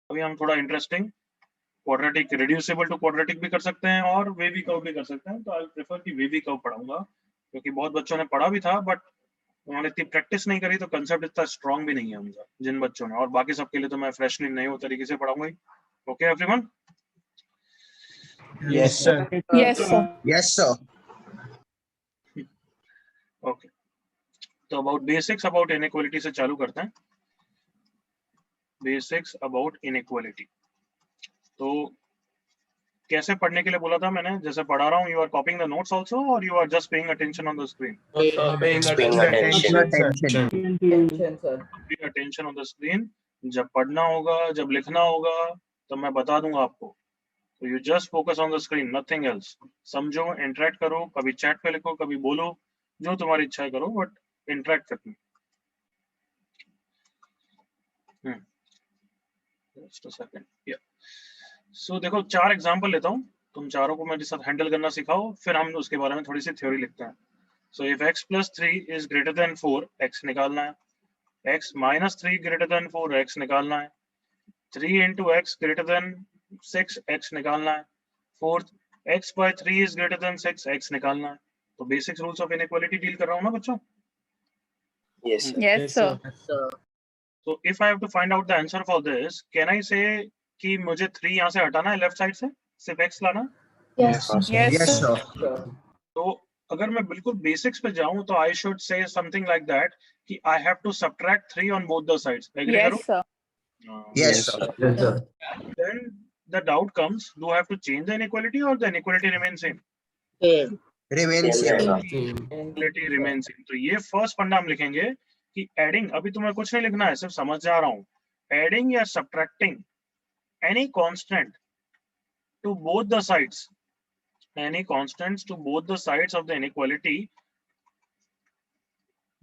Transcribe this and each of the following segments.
अभी हम थोड़ा interesting quadratic, reducible to quadratic भी कर सकते हैं और वेवी कर्व भी कर सकते हैं। तो आई प्रेफर कि वेवी कर्व पढ़ाऊंगा, क्योंकि बहुत बच्चों ने पढ़ा भी था बट उन्होंने इतनी प्रैक्टिस नहीं करी, तो कंसेप्ट इतना स्ट्रॉन्ग भी नहीं है उनका, जिन बच्चों ने। और बाकी सबके लिए तो मैं फ्रेशली नए तरीके से पढ़ाऊंगा ही। Okay everyone? Yes, sir. Yes, sir. Yes, sir. Okay, तो अबाउट बेसिक्स अबाउट इनइक्वालिटी से चालू करते हैं। Basics about inequality. तो कैसे पढ़ने के लिए बोला था मैंने? जैसे पढ़ा रहा हूँ, you are copying the notes also और you are just paying attention on the screen? Paying attention. Pay attention on the screen. जब पढ़ना होगा, जब लिखना होगा, तो मैं बता दूंगा आपको। तो you just focus on the screen, nothing else. समझो, इंटरेक्ट करो, कभी चैट पे लिखो, कभी बोलो, जो तुम्हारी इच्छा है करो, बट इंटरेक्ट करनी। Just a second. या सो देखो, 4 एग्जांपल लेता हूँ, तुम चारों को मेरे साथ हैंडल करना सिखाओ, फिर हम उसके बारे में थोड़ी सी थ्योरी लिखते हैं। So if x + 3 is greater than 4, x निकालना है। x - 3 ग्रेटर देन 4, x निकालना है। 3 × x greater than 6, x निकालना है। Fourth, x by 3 is greater than 6, x निकालना है। तो basic rules of inequality deal कर रहा हूँ ना बच्चों? Yes, sir. Yes, sir. So if I have to find out the answer for this, can I say कि मुझे 3 यहाँ से हटाना है लेफ्ट साइड से, सिर्फ x लाना है? Yes, Yes, sir. sir. तो अगर मैं बिल्कुल बेसिक्स पे जाऊं तो I should say something like that कि I have to subtract 3 on both the sides. Agree करो? Yes, sir. Yes, sir. Yes, sir. Then the doubt comes, do I have to change the inequality or the inequality remains same? Remain same. Inequality remains same। तो ये first फंडा हम लिखेंगे कि adding, अभी तुम्हें कुछ नहीं लिखना है, सिर्फ समझ जा रहा हूँ। एडिंग या subtracting any constant to both the sides, any constants to both the sides of the inequality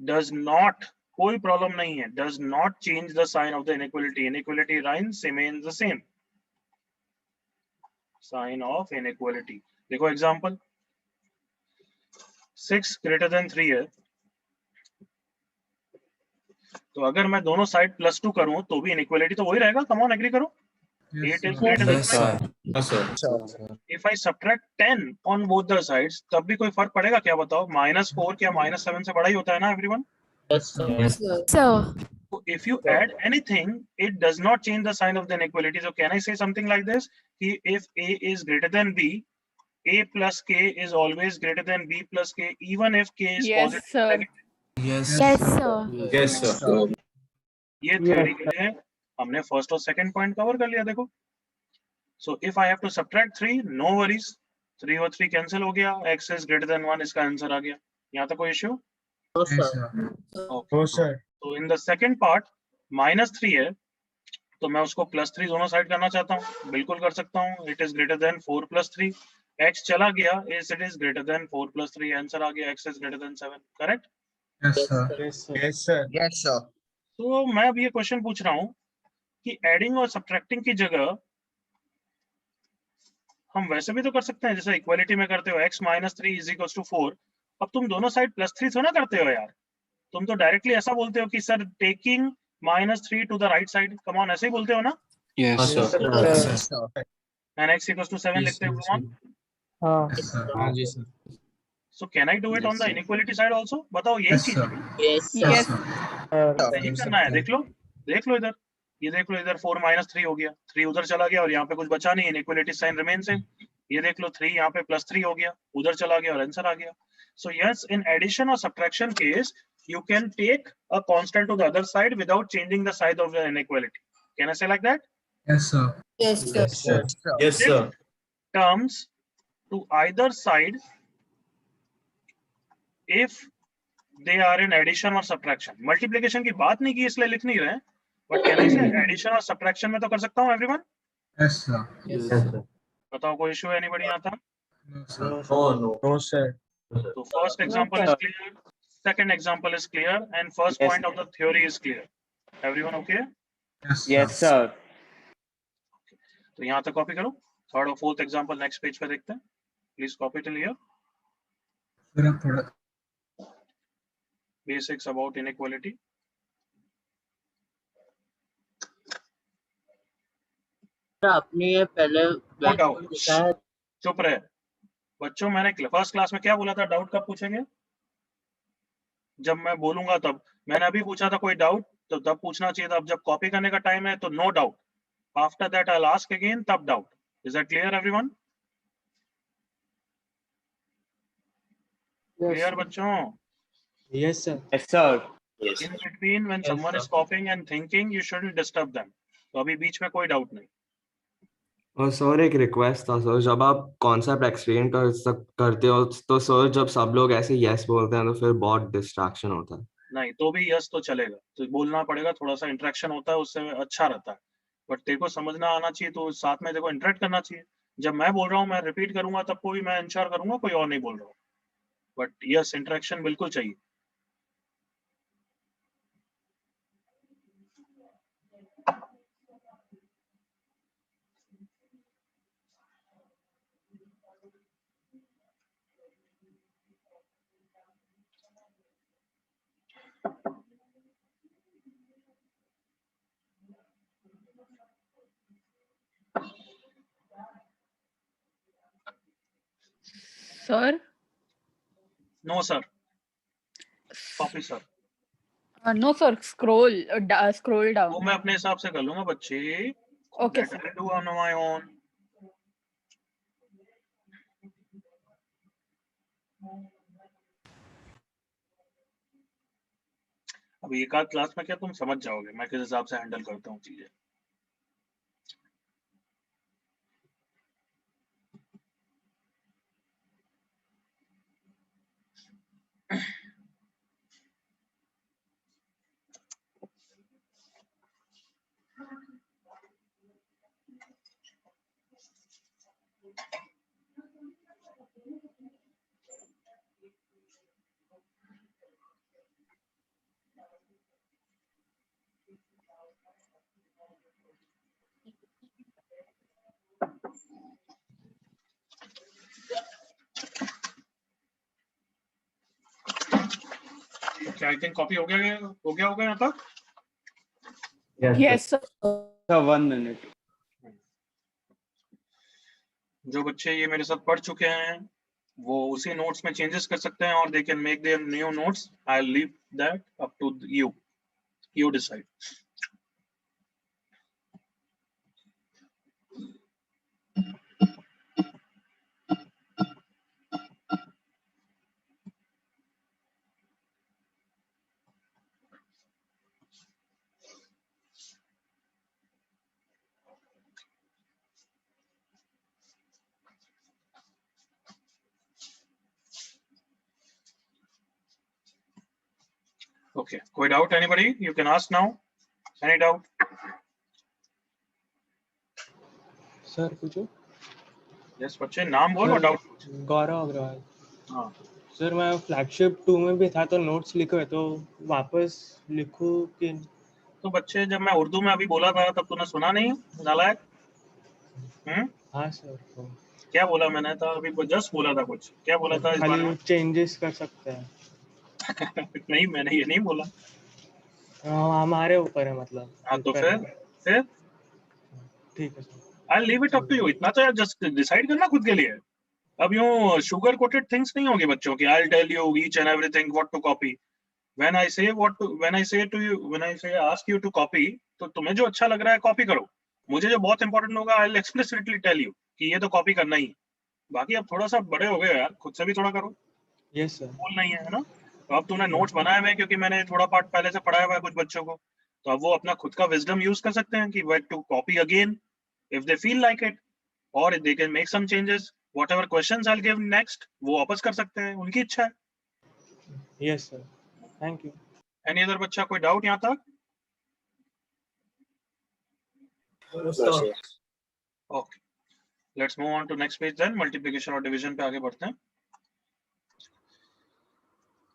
does not, कोई प्रॉब्लम नहीं है, does not change the sign of the inequality. Inequality remains the same. Sign of inequality. देखो example, 6 greater than 3 है, तो अगर मैं दोनों side +2 करूं तो भी इनइक्वालिटी तो वही रहेगा। कम ऑन, एग्री करो। 8 is greater than 5. Yes, sir. If I subtract 10 on both the sides, तब भी कोई फर्क पड़ेगा क्या बताओ? -4 क्या -7 से बड़ा ही होता है ना everyone? Yes, sir. Yes, sir. So if you add anything, it does not change the sign of the inequality. So can I say something like this? If A is greater than B, A plus K is always greater than B plus K, even if K is Yes, positive. sir. Yes. Yes, sir. Yes, sir. ये theory के लिए हमने first और second point cover कर लिया। देखो, so if I have to subtract 3, no worries, 3 और 3 cancel हो गया, x is greater than 1 इसका आंसर आ गया। यहाँ तक कोई इश्यू? Oh, sir. तो इन द सेकंड पार्ट -3 है, तो मैं उसको +3 दोनों साइड करना चाहता हूँ, बिल्कुल कर सकता हूँ। It is greater than 4 + 3, x चला गया, it is greater than 4 + 3, answer आ गया x is greater than 7। Correct? Yes, sir. Yes, sir. Yes, sir. तो मैं अब ये क्वेश्चन पूछ रहा हूँ कि एडिंग और सब्ट्रैक्टिंग की जगह हम वैसे भी तो कर सकते हैं, जैसे इक्वालिटी में करते हो, x - 3 = 4। अब तुम दोनों साइड +3 थोड़ा करते हो यार, तुम तो डायरेक्टली ऐसा बोलते हो कि sir taking -3 to the right side. Come on, ऐसे ही बोलते हो ना? Yes, sir. Yes, sir. And x = 7 लिखते हो। कम ऑन, जी sir. So can I do it on the inequality side also? बताओ, यही चीज है, Yes. यही करना है। देख लो इधर, ये देख लो, इधर 4 - 3 हो गया, 3 उधर चला गया और यहाँ पे कुछ बचा नहीं, इनइक्वालिटी साइन रिमेन सेम। ये देख लो, 3 यहाँ पे +3 हो गया, उधर चला गया और आंसर आ गया। सो यस, इन एडिशन और subtraction case you can take a constant to the other side without changing the sign of the inequality. Can I say like that? Yes, sir. Yes, sir. Yes, sir. sir. Yes, sir. Terms to either side if they are in addition or subtraction. Multiplication की बात नहीं की इसलिए लिख नहीं रहे, but can I say addition और subtraction में तो कर सकता हूँ everyone? Yes, sir. Yes, sir. बताओ, कोई issue है anybody यहाँ था? No, sir. Oh, no. No, sir. So first example is clear, second example is clear, and first point of the theory is clear. Everyone okay? Yes, Yes, sir. तो यहाँ तक copy करो। Third और fourth example next page पे देखते हैं। Please copy till here. Sir, आप थोड़ा Basics about inequality. आपने ये पहले Put out. लिखा है। चुप रहे बच्चों, मैंने फर्स्ट क्लास में क्या बोला था? डाउट कब पूछेंगे? जब मैं बोलूंगा तब। मैंने अभी पूछा था कोई डाउट, तो तब पूछना चाहिए था। अब जब कॉपी करने का टाइम है तो no doubt, after that I will ask again, तब doubt. Is that clear everyone? Clear बच्चों? Yes, sir. Yes, sir. In between when someone is copying and thinking, you shouldn't disturb them. तो अभी बीच में कोई doubt नहीं। और sir एक request था सर, जब आप कॉन्सेप्ट एक्सप्लेन करते हो तो सर जब सब लोग ऐसे यस बोलते हैं तो फिर बहुत डिस्ट्रैक्शन होता है। नहीं तो भी यस तो चलेगा, तो बोलना पड़ेगा, थोड़ा सा इंटरेक्शन होता है, उससे अच्छा रहता है। बट तेरे को समझना आना चाहिए, तो साथ में देखो इंटरेक्ट करना चाहिए। जब मैं बोल रहा हूँ, मैं रिपीट करूंगा, तब कोई मैं इंश्योर करूंगा कोई और नहीं बोल रहा हूँ। बट यस, इंटरेक्शन बिल्कुल चाहिए। Sir? No sir, copy sir. No, sir. Scroll वो down. मैं अपने हिसाब से कर लूंगा बच्चे। Okay, That sir. I do on my own. अब एक आध क्लास में क्या तुम समझ जाओगे मैं किस हिसाब से हैंडल करता हूँ चीजें। क्या आई थिंक कॉपी हो गया होगा यहाँ तक? Yes, sir. Sir, 1 minute. जो बच्चे ये मेरे साथ पढ़ चुके हैं वो उसी नोट्स में चेंजेस कर सकते हैं, और they can make their new notes. I will leave that up to you decide. Okay, कोई doubt anybody? You can ask now. Any doubt? Sir पूछो। Yes बच्चे, नाम बोल और डाउट पूछ। गौरव अग्रवाल। हाँ सर मैं फ्लैगशिप 2 में भी था तो नोट्स लिखे तो वापस लिखूं कि? तो बच्चे जब मैं उर्दू में अभी बोला था तब तूने सुना नहीं नालायक? हाँ सर। क्या बोला मैंने? था अभी जस्ट बोला था कुछ, क्या बोला था इस बारे खाली में? चेंजेस कर सकते हैं। नहीं मैंने ये नहीं बोला। हमारे ऊपर है मतलब। हाँ तो फिर ठीक है sir. I'll leave it up to you. इतना तो यार जस्ट डिसाइड करना खुद के लिए। अब यूं शुगर कोटेड थिंग्स नहीं होगी बच्चों की। I'll tell you each and everything what to copy. When I say ask you to copy, तो तुम्हें जो अच्छा लग रहा है कॉपी करो। मुझे जो बहुत इंपॉर्टेंट होगा I'll explicitly tell you कि ये तो कॉपी करना ही। बाकी अब थोड़ा सा बड़े हो गए यार, खुद से भी थोड़ा करो। Yes sir. बोल नहीं है ना? तो अब तूने नोट्स बनाए हुए, क्योंकि मैंने थोड़ा पार्ट पहले से पढ़ाया हुआ है कुछ बच्चों को, तो अब वो अपना खुद का विजडम यूज कर सकते हैं कि where to copy again if they feel like it, or they can make some changes. Whatever questions I'll give next, वो वापस कर सकते हैं, उनकी इच्छा है। Yes sir, thank you. Any other बच्चा कोई डाउट यहाँ तक? Okay, let's move on to next page then. Multiplication और डिवीजन पे आगे बढ़ते हैं।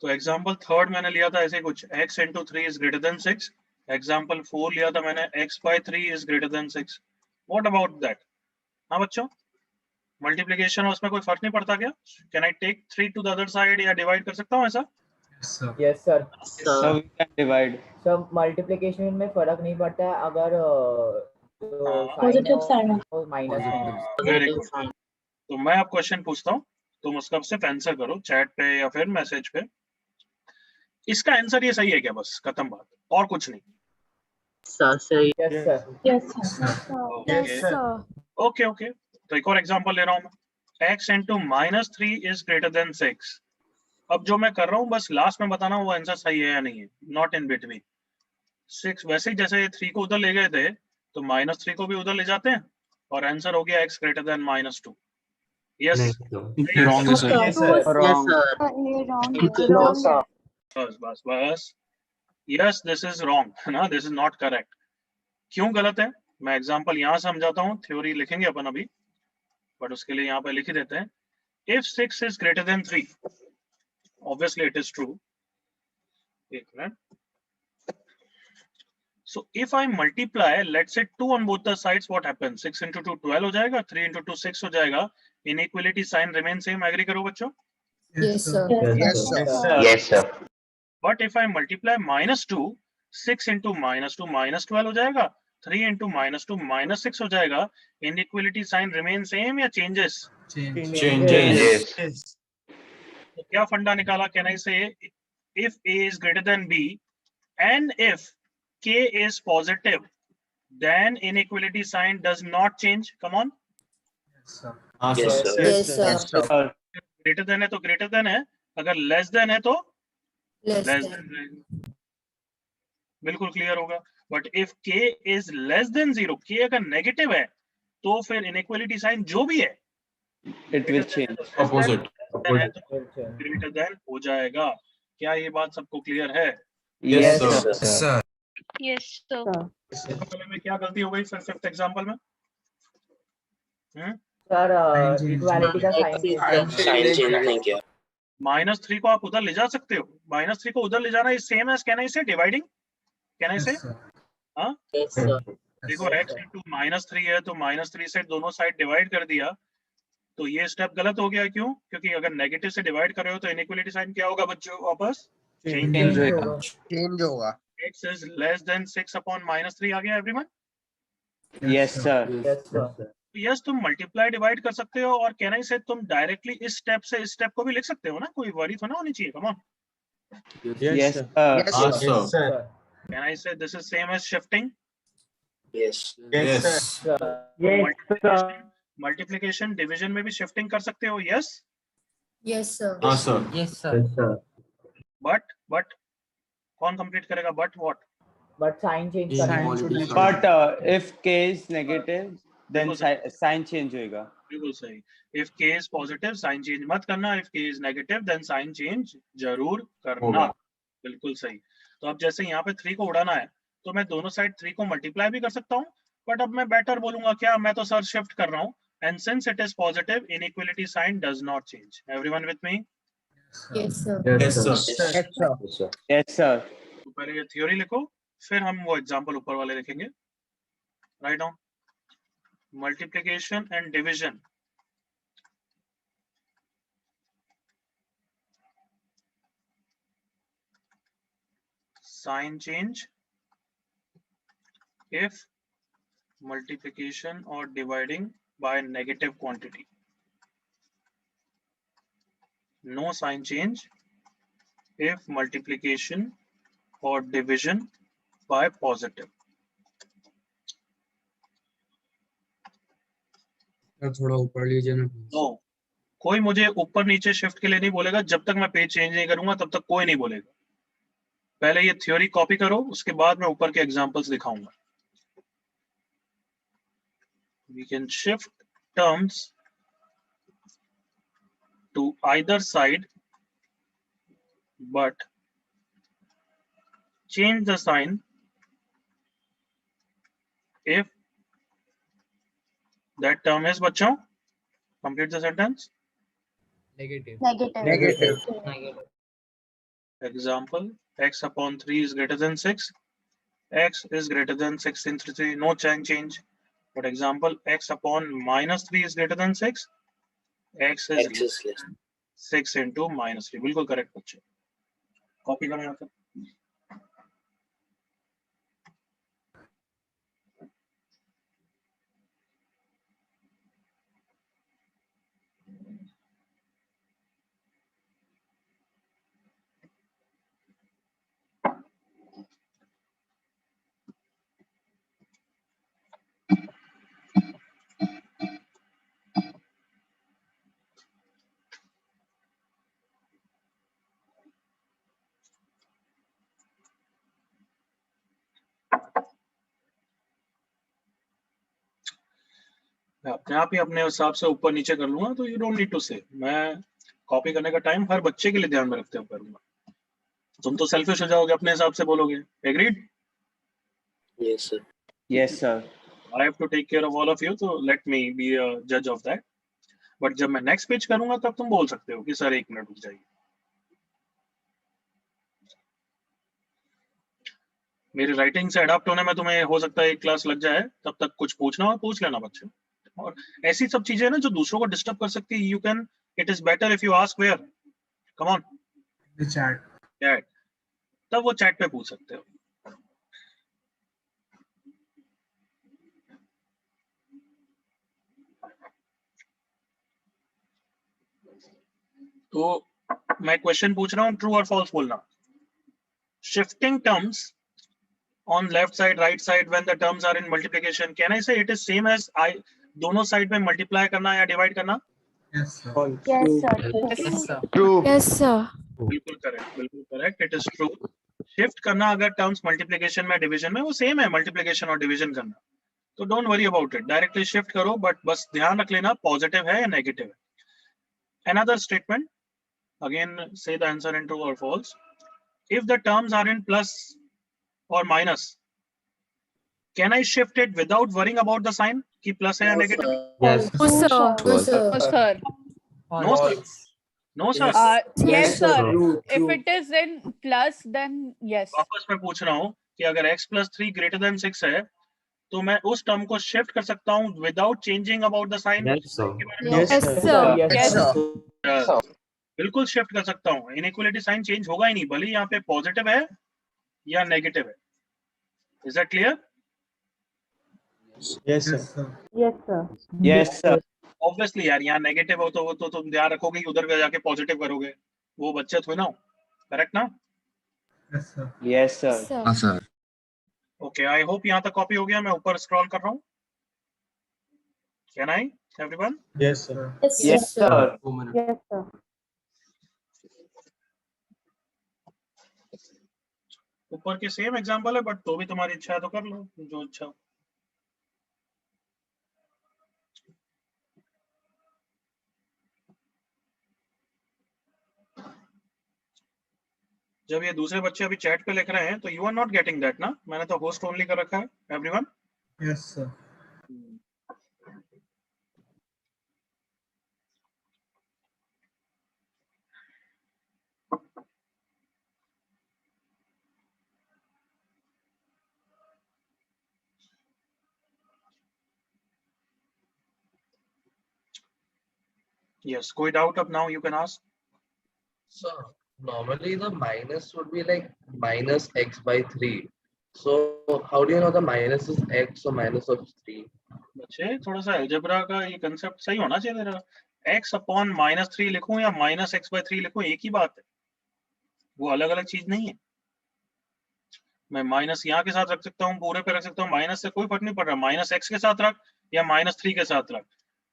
तो एग्जांपल थर्ड मैंने लिया था ऐसे कुछ, x into 3 is greater than 6. Example 4 लिया था मैंने, x by 3 is greater than 6. What about that? हाँ बच्चों, मल्टीप्लिकेशन और उसमें कोई फर्क नहीं पड़ता क्या? Can I take 3 to the other side या डिवाइड कर सकता हूँ ऐसा? Yes, sir. यस सर। Sir, we can divide. सब मल्टीप्लिकेशन में फर्क नहीं पड़ता है। अगर Positive sign of very good. तो मैं अब क्वेश्चन पूछता हूँ, तुम उसका सिर्फ आंसर करो चैट पे या फिर मैसेज पे। इसका आंसर ये सही है क्या? बस खत्म बात, और कुछ नहीं। yes sir. ओके ओके, तो एक और एग्जांपल ले रहा हूँ मैं। x into -3 is greater than 6। अब जो मैं कर रहा हूँ बस लास्ट में बताना वो आंसर सही है या नहीं है, नॉट इन बिटवीन। 6 वैसे ही जैसे 3 को उधर ले गए थे तो -3 को भी उधर ले जाते हैं और आंसर हो गया x greater than -2। यस नहीं तो Wrong है sir. Yes sir. बस बस बस, यस दिस इज रॉन्ग है ना, दिस इज नॉट करेक्ट। क्यों गलत है? मैं एग्जांपल यहाँ समझाता हूँ, थ्योरी लिखेंगे अपन अभी, बट उसके लिए यहाँ पे लिख ही देते हैं। If 6 is greater than 3, obviously it is true। एक minute. So if I multiply, let's say 2 on both the sides, what happens? 6 into 2 12 हो जाएगा, 3 into 2 6 हो जाएगा। Inequality sign remains same। Agree करो बच्चों? Yes, sir. Yes sir. But if I multiply -2, 6 into -2 -12 हो जाएगा, 3 into -2 -6 हो जाएगा। Inequality sign remains same या changes? Changes. तो क्या फंडा निकाला? कैन आई से if a is greater than b and if k is positive, then inequality sign does not change। Come on, हाँ Yes sir. sir. Yes, sir. greater than है तो greater than है, अगर less than है तो Less less than. than। बिल्कुल clear होगा। But if k is less than 0, k अगर नेगेटिव है तो फिर इनइक्वालिटी साइन जो भी है It will change. Opposite. Greater than हो जाएगा। क्या ये बात सबको क्लियर है? Yes sir. Yes, sir. Example में क्या गलती हो गई फिर फिफ्थ एग्जांपल में? इक्वालिटी का Sign change नहीं किया। -3 को आप उधर ले जा सकते हो, -3 को उधर ले जाना is same as can I say dividing. Can I से हाँ, Yes sir. देखो x into -3 है तो -3 से दोनों साइड डिवाइड कर दिया, तो ये स्टेप गलत हो गया। क्यों? क्योंकि अगर नेगेटिव से डिवाइड कर रहे हो तो इनइक्वालिटी साइन क्या होगा बच्चों? वापस Change होगा। चेंज होगा। x is less than 6 upon -3 आ गया एवरीवन? Yes sir. यस, तुम मल्टीप्लाई डिवाइड कर सकते हो और कैन आई से तुम डायरेक्टली इस स्टेप से इस स्टेप को भी लिख सकते हो ना, कोई वरी तो ना होनी चाहिए। Come on, Yes sir. हाँ sir. Can I say this is same as shifting. Yes. Yes. Multiplication division में भी शिफ्टिंग कर सकते हो। Yes, Yes, sir. हाँ sir. बट कौन कंप्लीट करेगा? But what? But sign change But if k is negative, then sign change होएगा। बिल्कुल सही। If k is positive sign change मत करना, if k is negative then sign change जरूर करना। होगा। बिल्कुल सही। तो अब जैसे यहाँ पे 3 को उड़ाना है तो मैं दोनों साइड 3 को मल्टीप्लाई भी कर सकता हूँ, बट अब मैं बेटर बोलूंगा क्या, मैं तो सर शिफ्ट कर रहा हूँ। And since it is positive inequality sign does not change. Everyone with me? Yes, sir. Yes sir. Yes sir. तो पहले ये थ्योरी लिखो, फिर हम वो एग्जांपल ऊपर वाले लिखेंगे। Write down multiplication and division. Sign change if multiplication or dividing by negative quantity. No sign change if multiplication or division by positive. थोड़ा ऊपर लीजिए ना। No, कोई मुझे ऊपर नीचे शिफ्ट के लिए नहीं बोलेगा। जब तक मैं पेज चेंज नहीं करूंगा तब तक कोई नहीं बोलेगा। पहले ये थ्योरी कॉपी करो, उसके बाद मैं ऊपर के एग्जांपल्स दिखाऊंगा। We can shift terms to either side, but change the sign if that term is, बच्चों complete the sentence. Negative. Example, x upon 3 is greater than 6. X is greater than 6 into 3, no change. But example, x upon -3 is greater than 6. X is X is less. 6 into -3। बिल्कुल correct बच्चे। Copy करो यहाँ पे। मैं अपने आप ही अपने हिसाब से ऊपर नीचे कर लूंगा, तो यू डोंट नीड टू से। मैं कॉपी करने का टाइम हर बच्चे के लिए ध्यान में रखते हुए करूंगा। तुम तो सेल्फिश हो जाओगे, अपने हिसाब से बोलोगे। Agreed? Yes, sir. Yes, sir. I have to take care of all of you, so let me be a judge of that. But जब मैं नेक्स्ट पेज करूंगा तब तुम बोल सकते हो कि सर 1 मिनट रुक जाइए। मेरी राइटिंग से अडॉप्ट होने में तुम्हें हो सकता है 1 क्लास लग जाए, तब तक कुछ पूछना हो पूछ लेना बच्चे। और ऐसी सब चीजें ना जो दूसरों को डिस्टर्ब कर सकती है, you can, it is better if you ask where, come on chat, तब वो चैट पे पूछ सकते हो। तो मैं क्वेश्चन पूछ रहा हूँ, ट्रू और फॉल्स बोलना। Shifting terms on left side right side when the terms are in multiplication, can I say it is same as I दोनों साइड में मल्टीप्लाई करना या डिवाइड करना? Yes, sir. True. Yes, sir. बिल्कुल correct, बिल्कुल correct, it is true. Shift करना अगर terms multiplication में डिवीजन में, वो सेम है मल्टीप्लिकेशन और डिवीजन करना, तो don't worry about it, directly shift करो, बट बस ध्यान रख लेना पॉजिटिव है या नेगेटिव है। Another statement, again say the answer in true or false. If the terms are in plus or minus, can I shift it without worrying about the sign कि plus है या negative? Yes. No, sir. No, sir. No, sir. No sir. No sir. Yes, sir. True, If true. it is in plus, then yes. वापस मैं पूछ रहा हूँ कि अगर x plus 3 greater than 6 है, तो मैं उस टर्म को शिफ्ट कर सकता हूँ without changing about the sign? Yes, sir. Yes, Yes, sir. sir. Yes. बिल्कुल शिफ्ट कर सकता हूँ, इनइक्वालिटी साइन चेंज होगा ही नहीं, भले यहाँ पे पॉजिटिव है या नेगेटिव है। Is that clear? Yes, sir. Yes, sir. Yes, sir. Obviously यार, यहाँ नेगेटिव हो तो वो तो तुम ध्यान रखोगे कि उधर का जाके पॉजिटिव करोगे, वो बच्चे थोड़े ना हो, करेक्ट ना? Yes, sir. Sir. sir. Okay, I hope यहाँ तक कॉपी हो गया। मैं ऊपर स्क्रॉल कर रहा हूँ। Can I everyone? Yes, sir. Yes, sir. Yes, sir. ऊपर के सेम एग्जांपल है, बट तो भी तुम्हारी इच्छा है तो कर लो जो इच्छा हो। जब ये दूसरे बच्चे अभी चैट पे लिख रहे हैं तो you are not getting that ना, मैंने तो होस्ट ओनली कर रखा है एवरीवन। Yes, sir. यस, कोई डाउट अब now you can ask. So normally the minus would be like minus x by 3. So how do you know the minus is x or minus of 3? बच्चे थोड़ा सा algebra का ये concept सही होना चाहिए तेरा। x अपॉन -3 लिखूं या -x/3 लिखूं, एक ही बात है, वो अलग अलग चीज नहीं है। मैं माइनस यहाँ के साथ रख सकता हूँ, पूरे पे रख सकता हूँ, माइनस से कोई फर्क नहीं पड़ रहा। -x के साथ रख या -3 के साथ रख,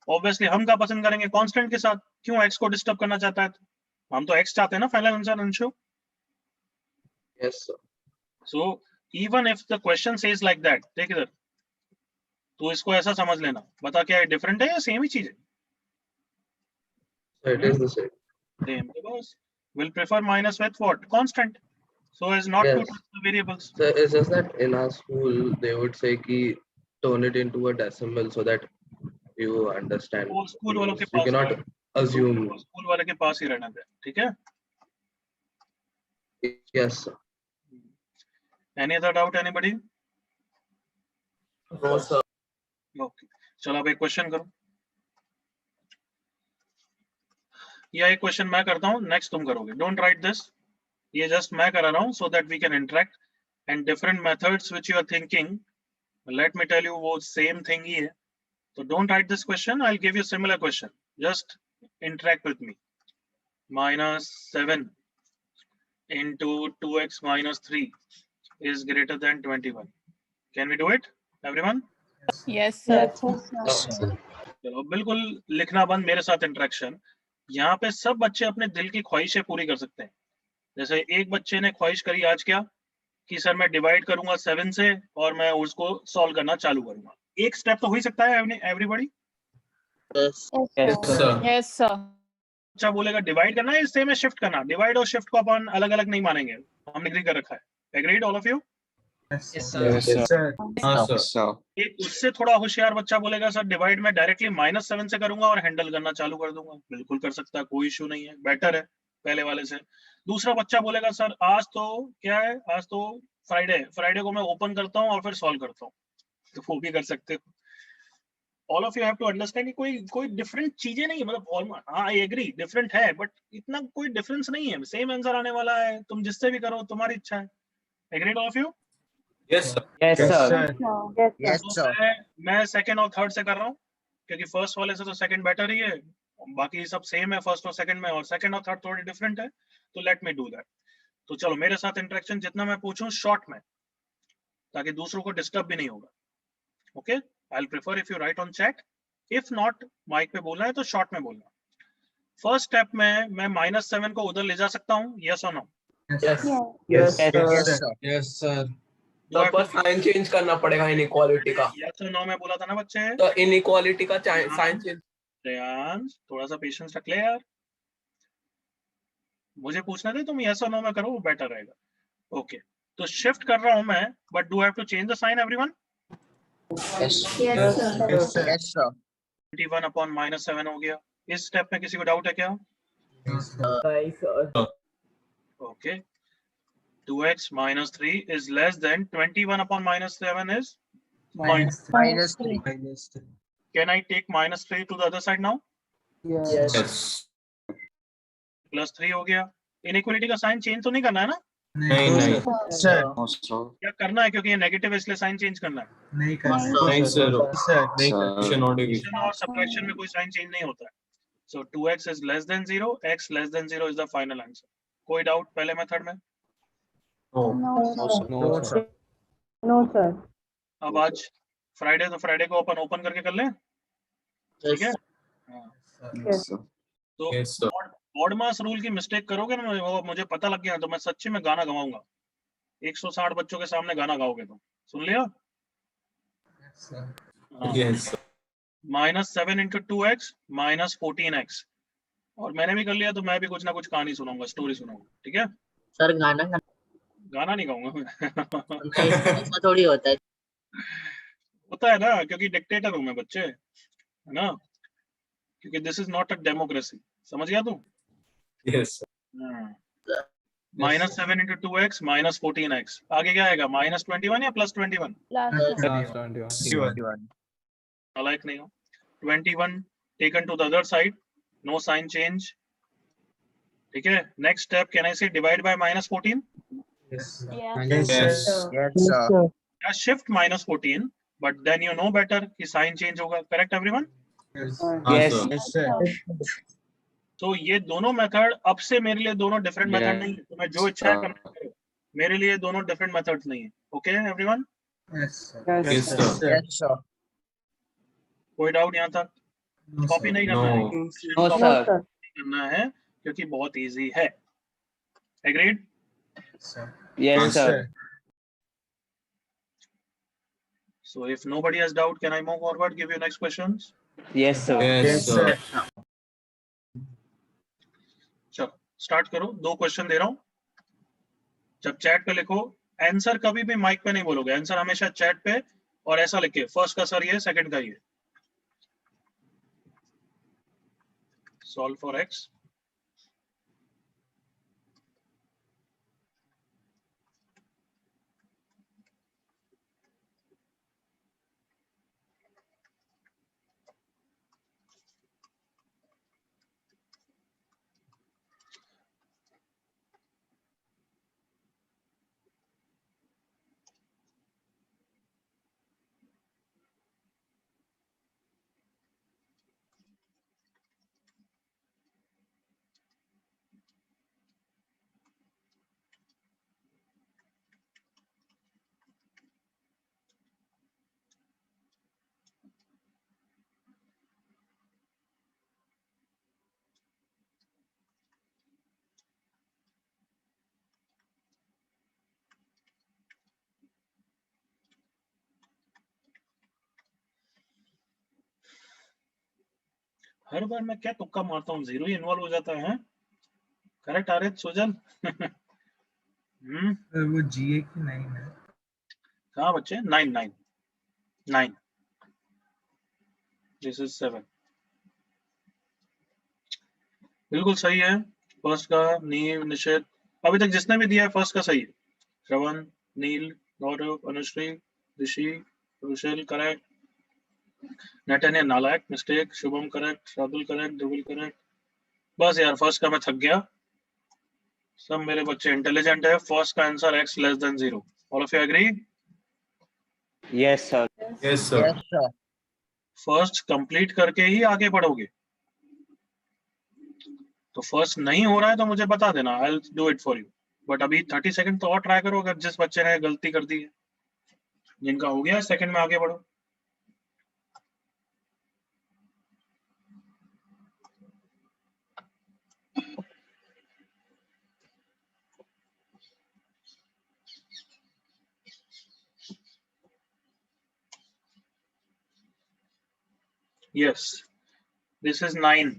ऑब्वियसली हम क्या पसंद करेंगे? कांस्टेंट के साथ। क्यों x को डिस्टर्ब करना चाहता है? हम तो x चाहते हैं ना final answer, Anshu. Yes, sir. So even if the question says like that, देख इधर, तो इसको ऐसा समझ लेना। बता क्या है, डिफरेंट है या सेम ही चीज है? So it is the same. Same, because we'll prefer minus with what? Constant, so as not to Yes. touch the variables. So it's just that in our school they would say कि turn it into a decimal so that you understand. वो school वालों के You pass cannot assume. School वाले के पास ही रहना दे, ठीक है? Yes, sir. Any other doubt, anybody? No, sir. Okay, चलो अब एक क्वेश्चन करो, या एक क्वेश्चन मैं करता हूँ, नेक्स्ट तुम करोगे। डोंट राइट दिस, ये जस्ट मैं करा रहा हूँ so that we can interact and different methods which you are thinking, let me tell you वो same thing ही है। So don't write this question, I'll give you similar question, just interact with me। -7 into 2x minus 3 is greater than 21. Can we do it, everyone? Yes, sir. चलो बिल्कुल लिखना बंद, मेरे साथ interaction. यहाँ पे सब बच्चे अपने दिल की ख्वाहिशें पूरी कर सकते हैं। जैसे एक बच्चे ने ख्वाहिश करी आज क्या कि सर मैं डिवाइड करूंगा 7 से और मैं उसको सॉल्व करना चालू करूंगा। एक स्टेप तो हो ही सकता है एवरीबॉडी। Yes. Yes, sir. अच्छा बोलेगा डिवाइड करना है, सेम है शिफ्ट करना। डिवाइड और शिफ्ट को अपन अलग अलग नहीं मानेंगे, हमने एग्री कर रखा है। Agreed all of you? Yes, Yes, sir. sir. Yes, sir. एक उससे थोड़ा होशियार बच्चा बोलेगा सर डिवाइड में डायरेक्टली -7 से करूंगा और हैंडल करना चालू कर दूंगा। बिल्कुल कर सकता है, कोई इशू नहीं है, बेटर है पहले वाले से। दूसरा बच्चा बोलेगा सर आज तो क्या है, आज तो फ्राइडे है, फ्राइडे को मैं ओपन करता हूँ और फिर सॉल्व करता हूँ, तो वो भी कर सकते हो। All of you have to understand कि कोई कोई डिफरेंट चीजें नहीं है, मतलब हाँ आई एग्री डिफरेंट है, बट इतना कोई डिफरेंस नहीं है, सेम आंसर आने वाला है, तुम जिससे भी करो तुम्हारी इच्छा है। Agreed all of you? Yes, sir. Yes, sir. तो मैं सेकंड और थर्ड से कर रहा हूँ, क्योंकि फर्स्ट वाले से तो सेकंड बेटर ही है, बाकी सब सेम है फर्स्ट और सेकंड में, और सेकंड और थर्ड थोड़े डिफरेंट है, तो लेट मी डू दैट। तो चलो मेरे साथ इंटरेक्शन जितना मैं पूछूं शॉर्ट में, ताकि दूसरों को डिस्टर्ब भी नहीं होगा। Okay, I will prefer if you write on chat, if not mic पे बोलना है तो शॉर्ट में बोलना। फर्स्ट स्टेप में मैं -7 को उधर ले जा सकता हूँ, यस और no? Yes. Yes. Yes, sir. तो पर साइन चेंज करना पड़ेगा इनइक्वालिटी का। यस और नो में बोला था ना बच्चे? तो इनइक्वालिटी का साइन चेंज। श्रेयांश थोड़ा सा पेशेंस रख ले यार, मुझे पूछना दे, तुम यस और नो में करो, वो बेटर रहेगा। ओके, तो शिफ्ट कर रहा हूं मैं, but do have to change the sign everyone? Yes, Yes, sir. Yes, sir. 21 upon -7 हो गया। इस स्टेप में किसी को डाउट है क्या? Okay, 2x minus 3 is less than 21 upon -7 is minus. -3. Can I take -3 to the other side now? yes. Plus 3 हो गया। इनइक्वालिटी का साइन चेंज तो नहीं करना है ना? नहीं, Sir. No, sir. क्या करना है, क्योंकि ये नेगेटिव है इसलिए साइन चेंज करना है। नहीं कर नहीं, sir. Sir. Addition or division. Addition और सब्ट्रैक्शन में कोई साइन चेंज नहीं होता है। So 2x is less than 0, x less than 0 is the final answer. कोई डाउट पहले मेथड में? No, sir. No, sir. No, sir. अब आज फ्राइडे, तो फ्राइडे को अपन ओपन करके कर लें, ठीक है? हाँ। Yes, sir. तो Yes, sir. ऑड मास रूल की मिस्टेक करोगे ना, वो मुझे पता लग गया, तो मैं सच्ची में गाना गवाऊंगा। 160 बच्चों के सामने गाना गाओगे तुम, सुन लिया? Yes, sir. -7 into 2x -14x, और मैंने भी कर लिया, तो मैं भी कुछ ना कुछ कहानी सुनाऊंगा, स्टोरी सुनाऊंगा, ठीक है? सर गाना गाना नहीं गाऊंगा मैं ऐसा थोड़ी होता है। होता है ना, क्योंकि डिक्टेटर हूं मैं बच्चे, है ना? क्योंकि this is not a democracy, समझ गया तू? Yes, sir. -7 into 2x -14x, आगे क्या आएगा? -21 या +21? लाइक नहीं हो। 21 taken to the other side, no sign change, ठीक है? Next step, can I say divide by -14? Yes. Yes. Yes, sir. या shift -14, but then you know better कि साइन चेंज होगा, correct everyone? Yes, Yes, sir. तो ये दोनों method अब से मेरे लिए दोनों डिफरेंट मेथड नहीं है, तुम्हें जो इच्छा है करना करो, मेरे लिए दोनों डिफरेंट मेथड्स नहीं है। Okay everyone? Yes, sir. Yes, sir. Yes, sir. कोई डाउट यहाँ तक? No, copy sir. नहीं करना है, No. No, sir. करना है, क्योंकि बहुत इजी है। Agreed? Sir. Yes, sir. So if nobody has doubt, can I move forward, give you next questions? Yes, sir. Yes, Yes, sir. sir. चलो स्टार्ट करो, 2 क्वेश्चन दे रहा हूँ। जब चैट पे लिखो, आंसर कभी भी माइक पे नहीं बोलोगे, आंसर हमेशा चैट पे, और ऐसा लिखे फर्स्ट का सर ये, सेकंड का ये। सॉल्व फॉर एक्स, हर बार मैं क्या तुक्का मारता हूँ, जीरो ही इन्वॉल्व हो जाता है। करेक्ट आ रहे सुजल? वो GA की 9 है। कहाँ बच्चे? 9 दिस इज 7। बिल्कुल सही है। फर्स्ट का नील, निशित, अभी तक जिसने भी दिया है फर्स्ट का सही है। श्रवण, नील, गौरव, अनुश्री, ऋषि, रुशेल करेक्ट, नेटन नालायक mistake, Shubham correct, Shardul correct, Dhruval correct. बस यार फर्स्ट का मैं थक गया। सब मेरे बच्चे इंटेलिजेंट है। फर्स्ट का answer x less than 0। All of you agree? Yes, sir. Yes, sir. Yes, sir. First complete करके ही आगे बढ़ोगे। तो फर्स्ट नहीं हो रहा है तो मुझे बता देना, I will do it for you. But अभी 30 सेकंड तो और ट्राई करो। अगर जिस बच्चे ने गलती कर दी है, जिनका हो गया सेकंड में आगे बढ़ो। Yes, this is 9।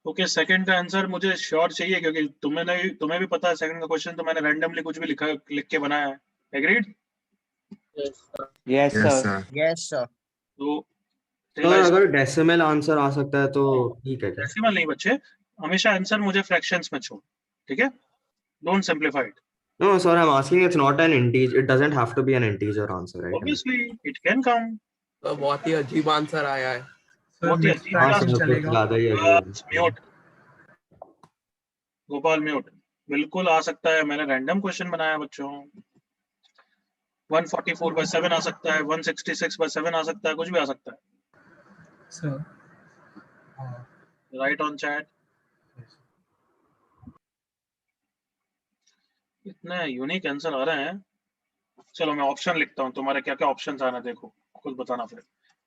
Okay, second का आंसर मुझे श्योर चाहिए क्योंकि तुम्हें भी पता है सेकंड का क्वेश्चन तो मैंने रैंडमली कुछ भी लिख के बनाया है। Agreed? Yes, sir. Yes, sir. तो अगर डेसिमल आंसर आ सकता है तो ठीक है क्या? डेसिमल नहीं बच्चे, हमेशा आंसर मुझे फ्रैक्शंस में छोड़, ठीक है? Don't simplify it. No, sir, I'm asking. It's not an integer. It doesn't have to be an integer answer, right? Obviously, it can count. तो बहुत ही अजीब आंसर आया है। बहुत ही mixed अजीब हाँ क्लास सर, कुछ ज्यादा ही अजीब है। Mute, Gopal mute. बिल्कुल आ सकता है, मैंने रैंडम क्वेश्चन बनाया बच्चों। 144/7 आ सकता है, 166/7 आ सकता है, कुछ भी आ सकता है। Sir. Right on chat. इतने यूनिक आंसर आ रहे हैं। चलो मैं ऑप्शन लिखता हूँ, तुम्हारे क्या क्या ऑप्शन आ रहे हैं देखो, खुद बताना फिर।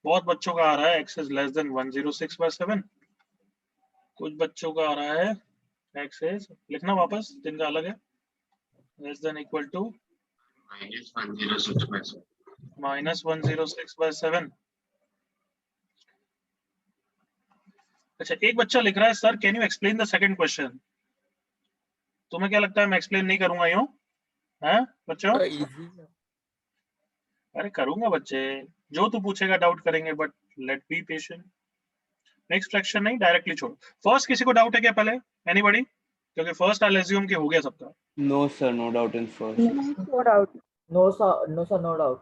बहुत बच्चों का आ रहा है x is less than 106/7। कुछ बच्चों का आ रहा है x is, लिखना वापस, जिनका अलग है, less than equal to -106/7। अच्छा, एक बच्चा लिख रहा है sir can you explain the second question. तुम्हें क्या लगता है मैं एक्सप्लेन नहीं करूंगा यूं? हैं बच्चों? अरे करूंगा बच्चे, जो तू पूछेगा डाउट करेंगे, but let be patient. Next fraction नहीं, डायरेक्टली छोड़। फर्स्ट किसी को डाउट है क्या पहले? एनीबॉडी? क्योंकि फर्स्ट आई अज्यूम कि हो गया सबका। No, sir. No doubt in first. No doubt. No, sir. No, sir. No doubt.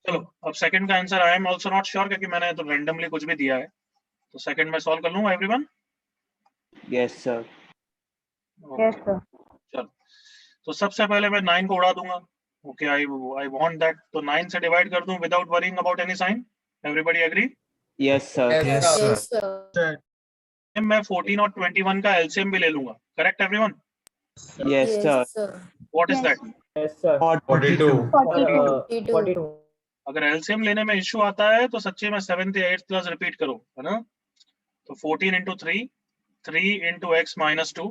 चलो अब सेकंड का answer I am also not sure क्योंकि मैंने तो रैंडमली कुछ भी दिया है। तो सेकंड में सॉल्व कर लूंगा everyone? Yes, sir. Yes, sir. चलो, तो सबसे पहले मैं 9 को उड़ा दूंगा। Okay, I want that. तो 9 से डिवाइड कर दूं without worrying about any sign. Everybody agree? Yes, sir. Yes, sir. sir. मैं 14 और 21 का एलसीएम भी ले लूंगा। Correct everyone? Yes, sir. What is that? Yes, sir. 42. 42. अगर एलसीएम लेने में इश्यू आता है तो सच्ची में 7th या 8th क्लास रिपीट करो, है ना? तो 14 into 3, 3 into x minus 2,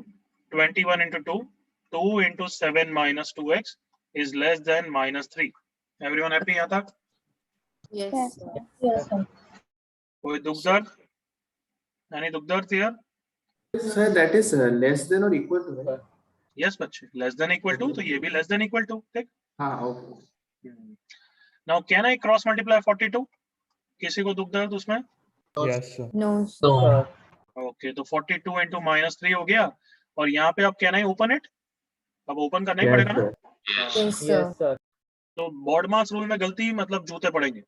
21 into 2, 2 into 7 minus 2x is less than minus 3. Everyone happy यहाँ तक? Yes. Yes, sir. कोई दुख दर्द? Any दुख दर्द here? Sir, that is less than or equal to, right? Yes बच्चे, less than equal to, तो ये भी less than equal to, ठीक? हाँ, okay. Now can I cross multiply 42? किसी को दुख दर्द उसमें? Yes, sir. No. So, Okay, तो 42 into minus 3 हो गया, और यहाँ पे अब can I open it? अब ओपन करना ही पड़ेगा ना? Yes, sir. yes, sir. तो बॉड मास रूल में गलती मतलब जूते पड़ेंगे.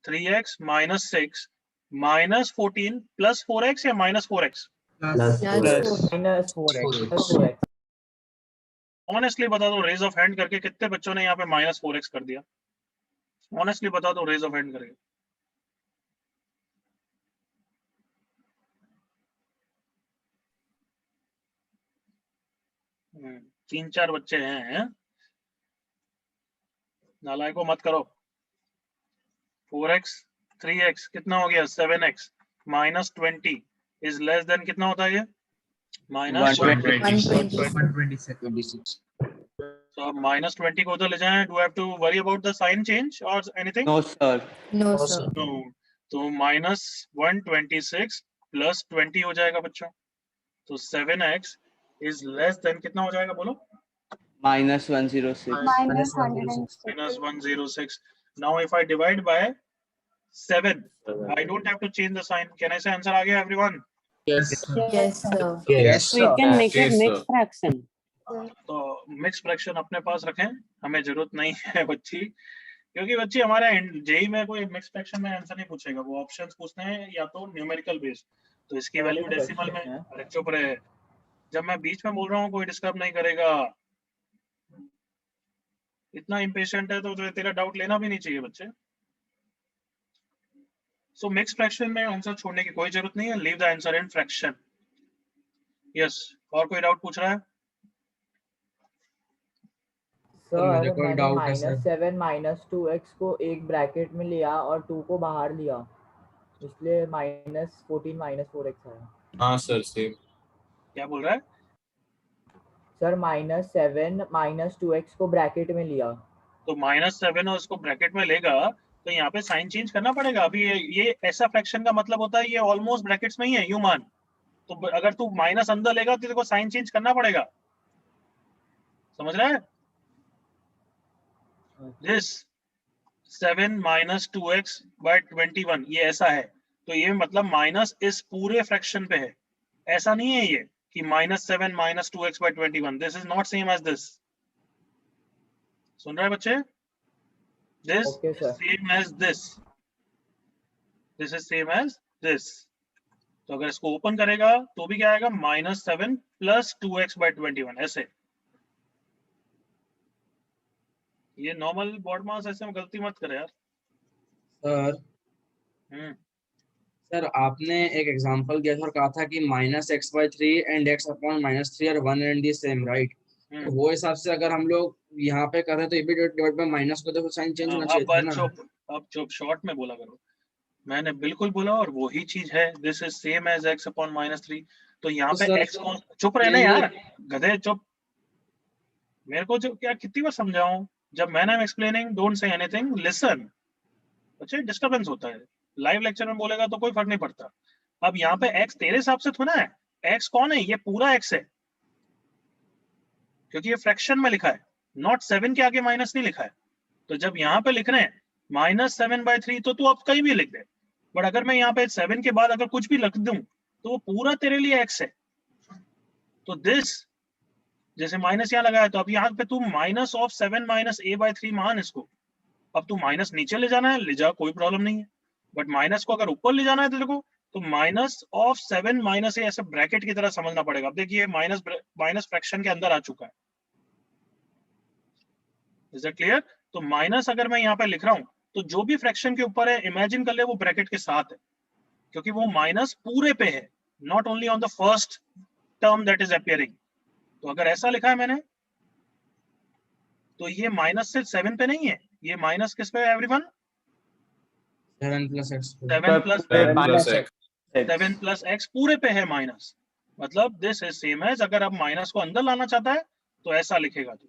3x minus 6 minus 14 plus 4x या minus 4x? Plus Minus 4x. Plus 4x. Honestly बता दो रेज ऑफ हैंड करके कितने बच्चों ने यहाँ पे माइनस 4x कर दिया? ऑनेस्टली बता दो रेज ऑफ हैंड करके. तीन चार बच्चे हैं, नालायको मत करो. 4x 3x कितना हो गया? 7x minus 20 is less than कितना होता है ये? minus 126. So अब minus 20 को उधर ले जाएं. Do I have to worry about the sign change or anything? No, sir. No, sir. No. तो minus 126 plus 20 हो जाएगा बच्चों. तो 7x is less than कितना हो जाएगा बोलो? Minus 106. Minus 106. Minus 106. Now if I divide by 7, I don't have to change the sign. Can I say answer आ गया everyone? Yes, sir. Yes, We sir. can make it mixed fraction. तो mix fraction अपने पास रखें, हमें जरूरत नहीं है बच्ची, क्योंकि बच्ची हमारा जेई में कोई मिक्स फ्रैक्शन में आंसर नहीं पूछेगा. वो ऑप्शंस पूछते हैं या तो न्यूमेरिकल बेस्ड, तो इसकी वैल्यू डेसिमल में. अरे चुप रहे, जब मैं बीच में बोल रहा हूँ कोई डिस्टर्ब नहीं करेगा. इतना इम्पेशेंट है तो तेरा डाउट लेना भी नहीं चाहिए बच्चे. सो मिक्स फ्रैक्शन में आंसर छोड़ने की कोई जरूरत नहीं है. Leave the answer in fraction. Yes, और कोई डाउट पूछ रहा है? सर मुझे कोई मैंने doubt है, sir. -7 minus 2x को एक ब्रैकेट में लिया और 2 को बाहर लिया, इसलिए -14 minus 4x आया. हाँ सर, सेम. क्या बोल रहा है? सर -7 minus 2x को ब्रैकेट में लिया. तो -7 और उसको ब्रैकेट में लेगा तो यहाँ पे साइन चेंज करना पड़ेगा. अभी ये ऐसा फ्रैक्शन का मतलब होता है ये ऑलमोस्ट ब्रैकेट्स में ही है, यू मान. तो अगर तू माइनस अंदर लेगा तो तेरे को साइन चेंज करना पड़ेगा. समझ रहा है? दिस 7 minus 2x by 21 ये ऐसा है, तो ये मतलब माइनस इस पूरे फ्रैक्शन पे है. ऐसा नहीं है ये कि -7 minus 2x by 21. This is not same as this. सुन रहे हैं बच्चे? This Okay, sir. is same as this. This is same as this. तो अगर इसको ओपन करेगा तो भी क्या आएगा? -7 plus 2x by 21 ऐसे. ये नॉर्मल बॉड मास ऐसे में गलती मत करे यार. सर सर आपने एक एग्जांपल दिया था और कहा था कि -x/3 and x/-3 are 1 and the same, right? तो वो हिसाब से अगर हम लोग यहाँ पे कर रहे हैं तो ये भी डिवाइड बाय माइनस को तो साइन चेंज होना चाहिए था ना. अब चुप शॉर्ट में बोला करो. मैंने बिल्कुल बोला और वही चीज है. This is same as x/-3. तो यहाँ पे x कौन? चुप रहना यार गधे, चुप. मेरे को जो क्या कितनी बार समझाऊं, जब मैंने explaining don't say anything, listen. अच्छा डिस्टरबेंस होता है. लाइव लेक्चर में बोलेगा तो कोई फर्क नहीं पड़ता. अब यहाँ पे x तेरे हिसाब से थोड़ा है. x कौन है? ये पूरा x है, क्योंकि ये फ्रैक्शन में लिखा है, नॉट 7 के आगे माइनस नहीं लिखा है. तो जब यहाँ पे लिख रहे हैं -7/3 तो तू अब कहीं भी लिख दे. बट अगर मैं यहाँ पे 7 के बाद अगर कुछ भी लिख दूं तो वो पूरा तेरे लिए x है. तो दिस जैसे माइनस यहाँ लगाया तो अब यहाँ पे तू -7 - a/3 मान इसको. अब तू माइनस नीचे ले जाना है, ले जा, कोई प्रॉब्लम नहीं है. बट माइनस को अगर ऊपर ले जाना है तेरे को तो -7 - a ऐसे ब्रैकेट की तरह समझना पड़ेगा. अब देखिए माइनस फ्रैक्शन के अंदर आ चुका है. Is it clear? तो माइनस अगर मैं यहाँ पे लिख रहा हूं तो जो भी फ्रैक्शन के ऊपर है इमेजिन कर ले वो ब्रैकेट के साथ है, क्योंकि वो माइनस पूरे पे है, not only on the first term that is appearing. तो अगर ऐसा लिखा है मैंने तो ये माइनस सिर्फ 7 पे नहीं है, ये माइनस किस पे है एवरीवन? 7 + x 7 plus x पूरे पे है माइनस. मतलब दिस इज सेम एज, अगर अब माइनस को अंदर लाना चाहता है तो ऐसा लिखेगा तू।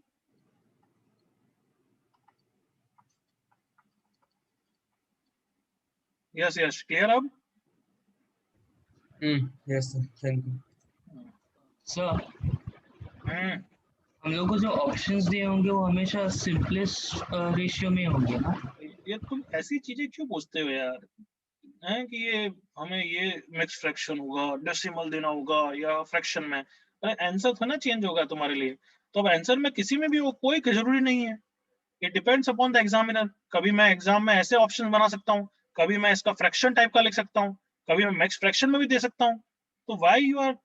यस यस, क्लियर अब? Yes sir, thank you sir. Hmm, हम लोग को जो ऑप्शंस दिए होंगे वो हमेशा सिंपलेस्ट रेशियो में होंगे ना? ये तुम ऐसी चीजें क्यों पूछते हो यार, हैं कि ये हमें ये मिक्स फ्रैक्शन होगा, डेसिमल देना होगा या फ्रैक्शन में? आंसर था ना चेंज होगा तुम्हारे लिए, तो अब आंसर में किसी में भी हो, कोई जरूरी नहीं है। It depends upon the examiner. कभी मैं एग्जाम में ऐसे ऑप्शन बना सकता हूँ, कभी मैं इसका फ्रैक्शन टाइप का लिख सकता हूँ, कभी मैं मिक्स फ्रैक्शन में भी दे सकता हूँ। तो why you are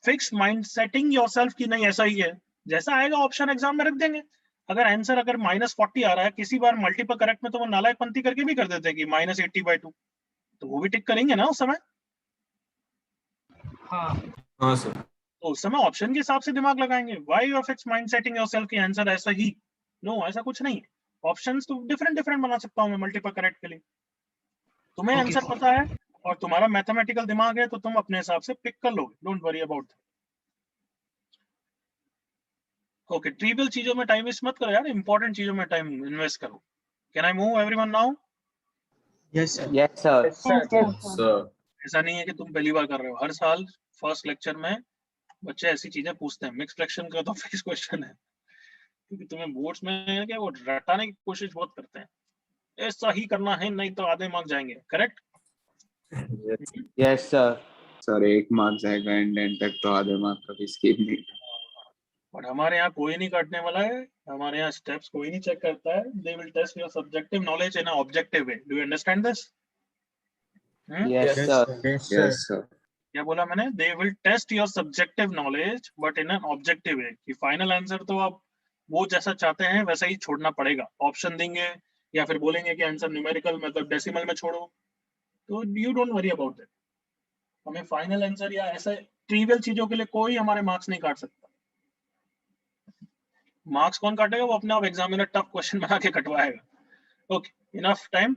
fix mind setting yourself कि नहीं ऐसा ही है, जैसा आएगा ऑप्शन एग्जाम में रख देंगे। अगर आंसर अगर -40 आ रहा है, किसी बार मल्टीपल करेक्ट में तो वो नालायकपंती करके भी कर देते हैं कि -80/2, तो वो भी टिक करेंगे ना उस समय। हाँ हाँ सर। तो उस समय ऑप्शन के हिसाब से दिमाग लगाएंगे। Why you are fix mind setting yourself कि आंसर ऐसा ही? नो, ऐसा कुछ नहीं है। ऑप्शंस तो डिफरेंट डिफरेंट बना सकता हूं मैं मल्टीपल करेक्ट के लिए। तुम्हें ओके आंसर पता है और तुम्हारा मैथमेटिकल दिमाग है तो तुम अपने हिसाब से पिक कर लोगे, don't worry about. Okay, trivial चीजों में टाइम वेस्ट मत करो यार, इंपॉर्टेंट चीजों में टाइम इन्वेस्ट करो। Can I move everyone now? Yes sir. Yes, sir. Sir ऐसा नहीं है कि तुम पहली बार कर रहे हो, हर साल फर्स्ट लेक्चर में बच्चे ऐसी चीजें पूछते हैं। मिक्स फ्रैक्शन का तो फिक्स क्वेश्चन है, क्योंकि तुम्हें बोर्ड्स में क्या वो रटाने की कोशिश बहुत करते हैं, ऐसा ही करना है नहीं तो आधे मार्क्स जाएंगे। Correct? Yes, sir. Sir 1 mark जाएगा एंड एंड तक तो आधे मार्क का भी स्कीम नहीं। बट हमारे यहाँ कोई नहीं काटने वाला है, हमारे यहाँ स्टेप्स कोई नहीं चेक करता है। They will test your subjective knowledge in a objective way. Do you understand this? Yes, sir. Yes sir. क्या बोला मैंने? They will test your subjective knowledge but in an objective way, कि final answer तो आप वो जैसा चाहते हैं वैसा ही छोड़ना पड़ेगा। ऑप्शन देंगे या फिर बोलेंगे कि आंसर न्यूमेरिकल मतलब डेसिमल में छोड़ो, तो you don't worry about it. हमें फाइनल आंसर या ऐसे ट्रिवियल चीजों के लिए कोई हमारे मार्क्स नहीं काट सकता। मार्क्स कौन काटेगा? वो अपने आप एग्जामिनर टफ क्वेश्चन बना के कटवाएगा। Okay, enough time.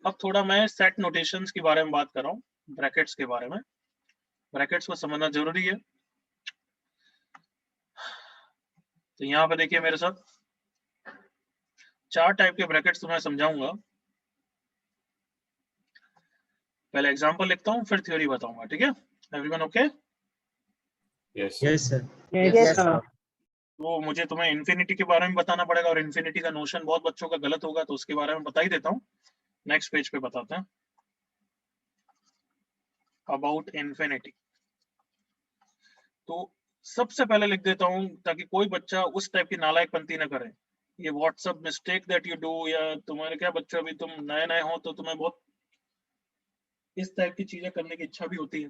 अब थोड़ा मैं सेट नोटेशंस के बारे में बात कर रहा हूँ, ब्रैकेट्स के बारे में। ब्रैकेट्स को समझना जरूरी है। तो यहाँ पे देखिए मेरे साथ 4 टाइप के ब्रैकेट्स तो मैं समझाऊंगा। पहले एग्जांपल लिखता हूँ फिर थ्योरी बताऊंगा, ठीक है? Everyone okay? Yes yes sir. Yes, sir. तो मुझे तुम्हें इन्फिनिटी के बारे में बताना पड़ेगा, और इन्फिनिटी का नोशन बहुत बच्चों का गलत होगा, तो उसके बारे में बता ही देता हूँ। नेक्स्ट पेज पे बताते हैं अबाउट इन्फिनिटी। तो सबसे पहले लिख देता हूँ ताकि कोई बच्चा उस टाइप की नालायकपंती ना करे। ये WhatsApp mistake that you do, या तुम्हारे क्या बच्चों अभी तुम नए नए हो तो तुम्हें बहुत इस टाइप की चीजें करने की इच्छा भी होती है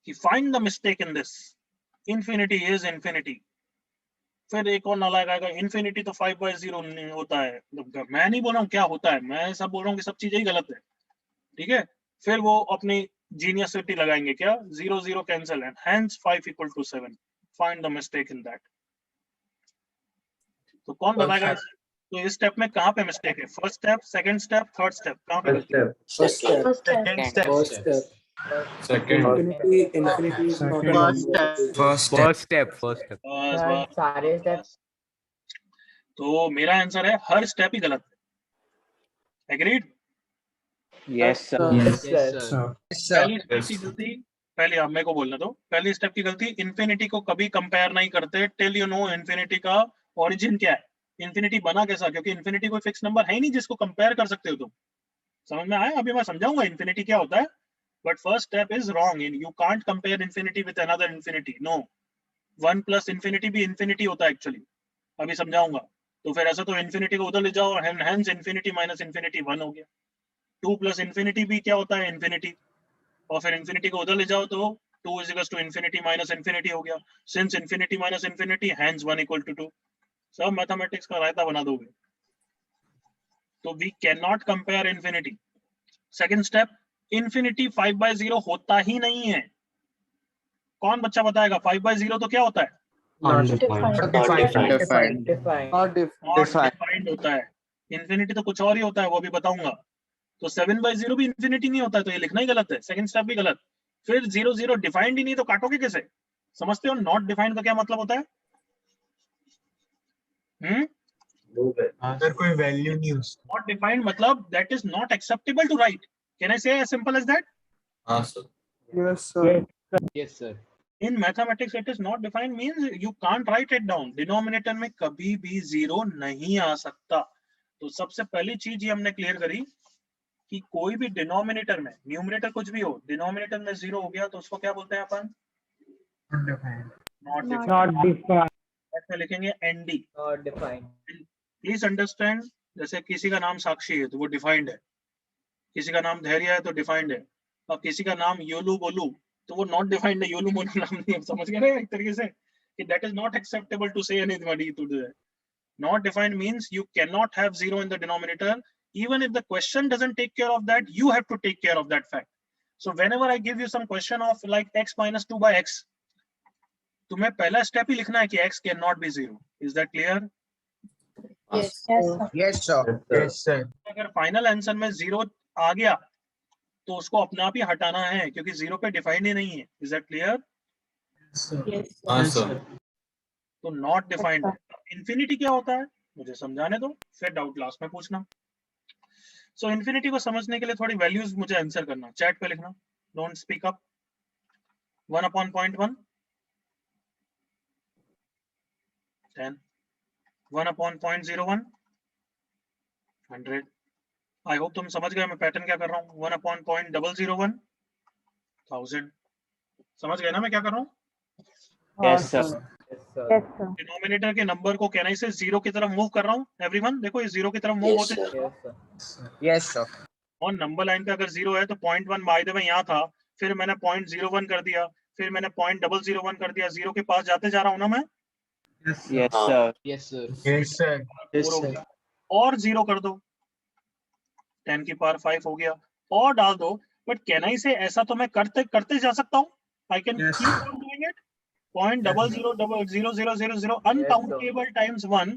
कि find the mistake in this, infinity is infinity. फिर एक और नालायक आएगा, इन्फिनिटी तो 5/0 होता है। मैं नहीं बोल रहा हूँ क्या होता है, मैं सब बोल रहा हूँ कि सब चीजें ही गलत है, ठीक है? फिर वो अपनी जीनियसिटी लगाएंगे, क्या 0 0 cancel and hence 5 = 7, find the mistake in that. तो कौन बताएगा? तो इस स्टेप में कहाँ पे मिस्टेक है? First step, second step, third step, कहाँ पे? First step. First step. Second infinity is not a first step. बस सर बस। सारे स्टेप। तो मेरा आंसर है हर स्टेप ही गलत है। एग्रीड? Yes, sir. पहली स्टेप की गलती, पहले आप मेरे को बोलना दो। पहली स्टेप की गलती, इन्फिनिटी को कभी कंपेयर नहीं करते टिल यू नो इन्फिनिटी का ओरिजिन क्या है, इन्फिनिटी बना कैसा, क्योंकि इन्फिनिटी कोई फिक्स नंबर है ही नहीं जिसको कंपेयर कर सकते हो तुम। समझ में आया? अभी मैं समझाऊंगा इन्फिनिटी क्या होता है, but first step is wrong. You can't compare infinity with another infinity. No, 1 + infinity भी इन्फिनिटी होता है एक्चुअली, अभी समझाऊंगा। तो फिर ऐसा तो इन्फिनिटी को उधर ले जाओ, हेंस इन्फिनिटी माइनस इन्फिनिटी 1 हो गया। 2 + इन्फिनिटी भी क्या होता है? इन्फिनिटी। और फिर इन्फिनिटी को उधर ले जाओ तो 2 = इन्फिनिटी माइनस इन्फिनिटी हो गया। Since infinity minus infinity hence 1 = 2। सब मैथमेटिक्स का रायता बना दोगे। तो we can not compare infinity. Second step, infinity 5/0 होता ही नहीं है। कौन बच्चा बताएगा 5/0 तो क्या होता है? डिफाइंड। डिफाइंड होता है। इन्फिनिटी तो कुछ और ही होता है, वो भी बताऊंगा। तो 7/0 भी इन्फिनिटी नहीं होता है, तो ये लिखना ही गलत है, सेकंड स्टेप भी गलत। फिर 0 0 डिफाइंड ही नहीं तो काटोगे कैसे? समझते हो नॉट डिफाइंड का क्या मतलब होता है? अगर कोई वैल्यू नहीं उसका नॉट डिफाइंड मतलब that is not acceptable to right. Can I say as simple as that? हाँ sir. Yes, sir. Yes, sir. In mathematics it is not defined means you can't write it down. Denominator में कभी भी 0 नहीं आ सकता. तो सबसे पहली चीज ये हमने क्लियर करी कि कोई भी डिनोमिनेटर में, न्यूमरेटर कुछ भी हो, डिनोमिनेटर में 0 हो गया तो उसको क्या बोलते हैं अपन? Not defined. ऐसे लिखेंगे ND. Not defined. Please understand, जैसे किसी का नाम साक्षी है तो वो डिफाइंड है, किसी का नाम धैर्य है तो डिफाइंड है, और किसी का नाम योलू बोलू तो वो नॉट डिफाइंड है. योलू बोलू नाम नहीं है. समझ गए ना एक तरीके से कि that is not acceptable to say anybody to do that. Not defined means you cannot have 0 in the denominator. Even if the question doesn't take care of that, you have to take care of that fact. So whenever I give you some question of like x minus 2 by x, तुम्हें पहला step ही लिखना है कि x cannot be 0. Is that clear? Yes. Yes, sir. Yes, sir. Yes, sir. अगर final answer में 0 आ गया तो उसको अपने आप ही हटाना है क्योंकि 0 पे डिफाइंड ही नहीं है. Is that clear? Yes. हाँ सर. तो नॉट डिफाइंड. इंफिनिटी क्या होता है मुझे समझाने दो, फिर डाउट लास्ट में पूछना. सो इंफिनिटी को समझने के लिए थोड़ी वैल्यूज मुझे आंसर करना, चैट पे लिखना, don't speak up. 1/0.1 10. 1/0.01 100. I hope तुम समझ गए मैं पैटर्न क्या कर रहा हूँ. 1/0.001 1000. समझ गए ना मैं क्या कर रहा हूँ? Yes, sir. Yes, sir. Denominator के नंबर को कहना से 0 की तरफ मूव कर रहा हूँ. एवरीवन देखो ये 0 की तरफ मूव होते हैं. Yes, sir. और नंबर लाइन पे अगर 0 है तो 0.1 बाय द वे यहाँ था, फिर मैंने 0.01 कर दिया, फिर मैंने 0.001 कर दिया. 0 के पास जाते जा रहा हूँ ना मैं. Yes, sir. Yes, sir. Yes, sir. Yes, sir. और 0 कर दो, 10 की पावर 5 हो गया, और डाल दो. बट कैन आई से ऐसा तो मैं करते करते जा सकता हूँ. I can keep on doing it. 0.000000 uncountable times 1,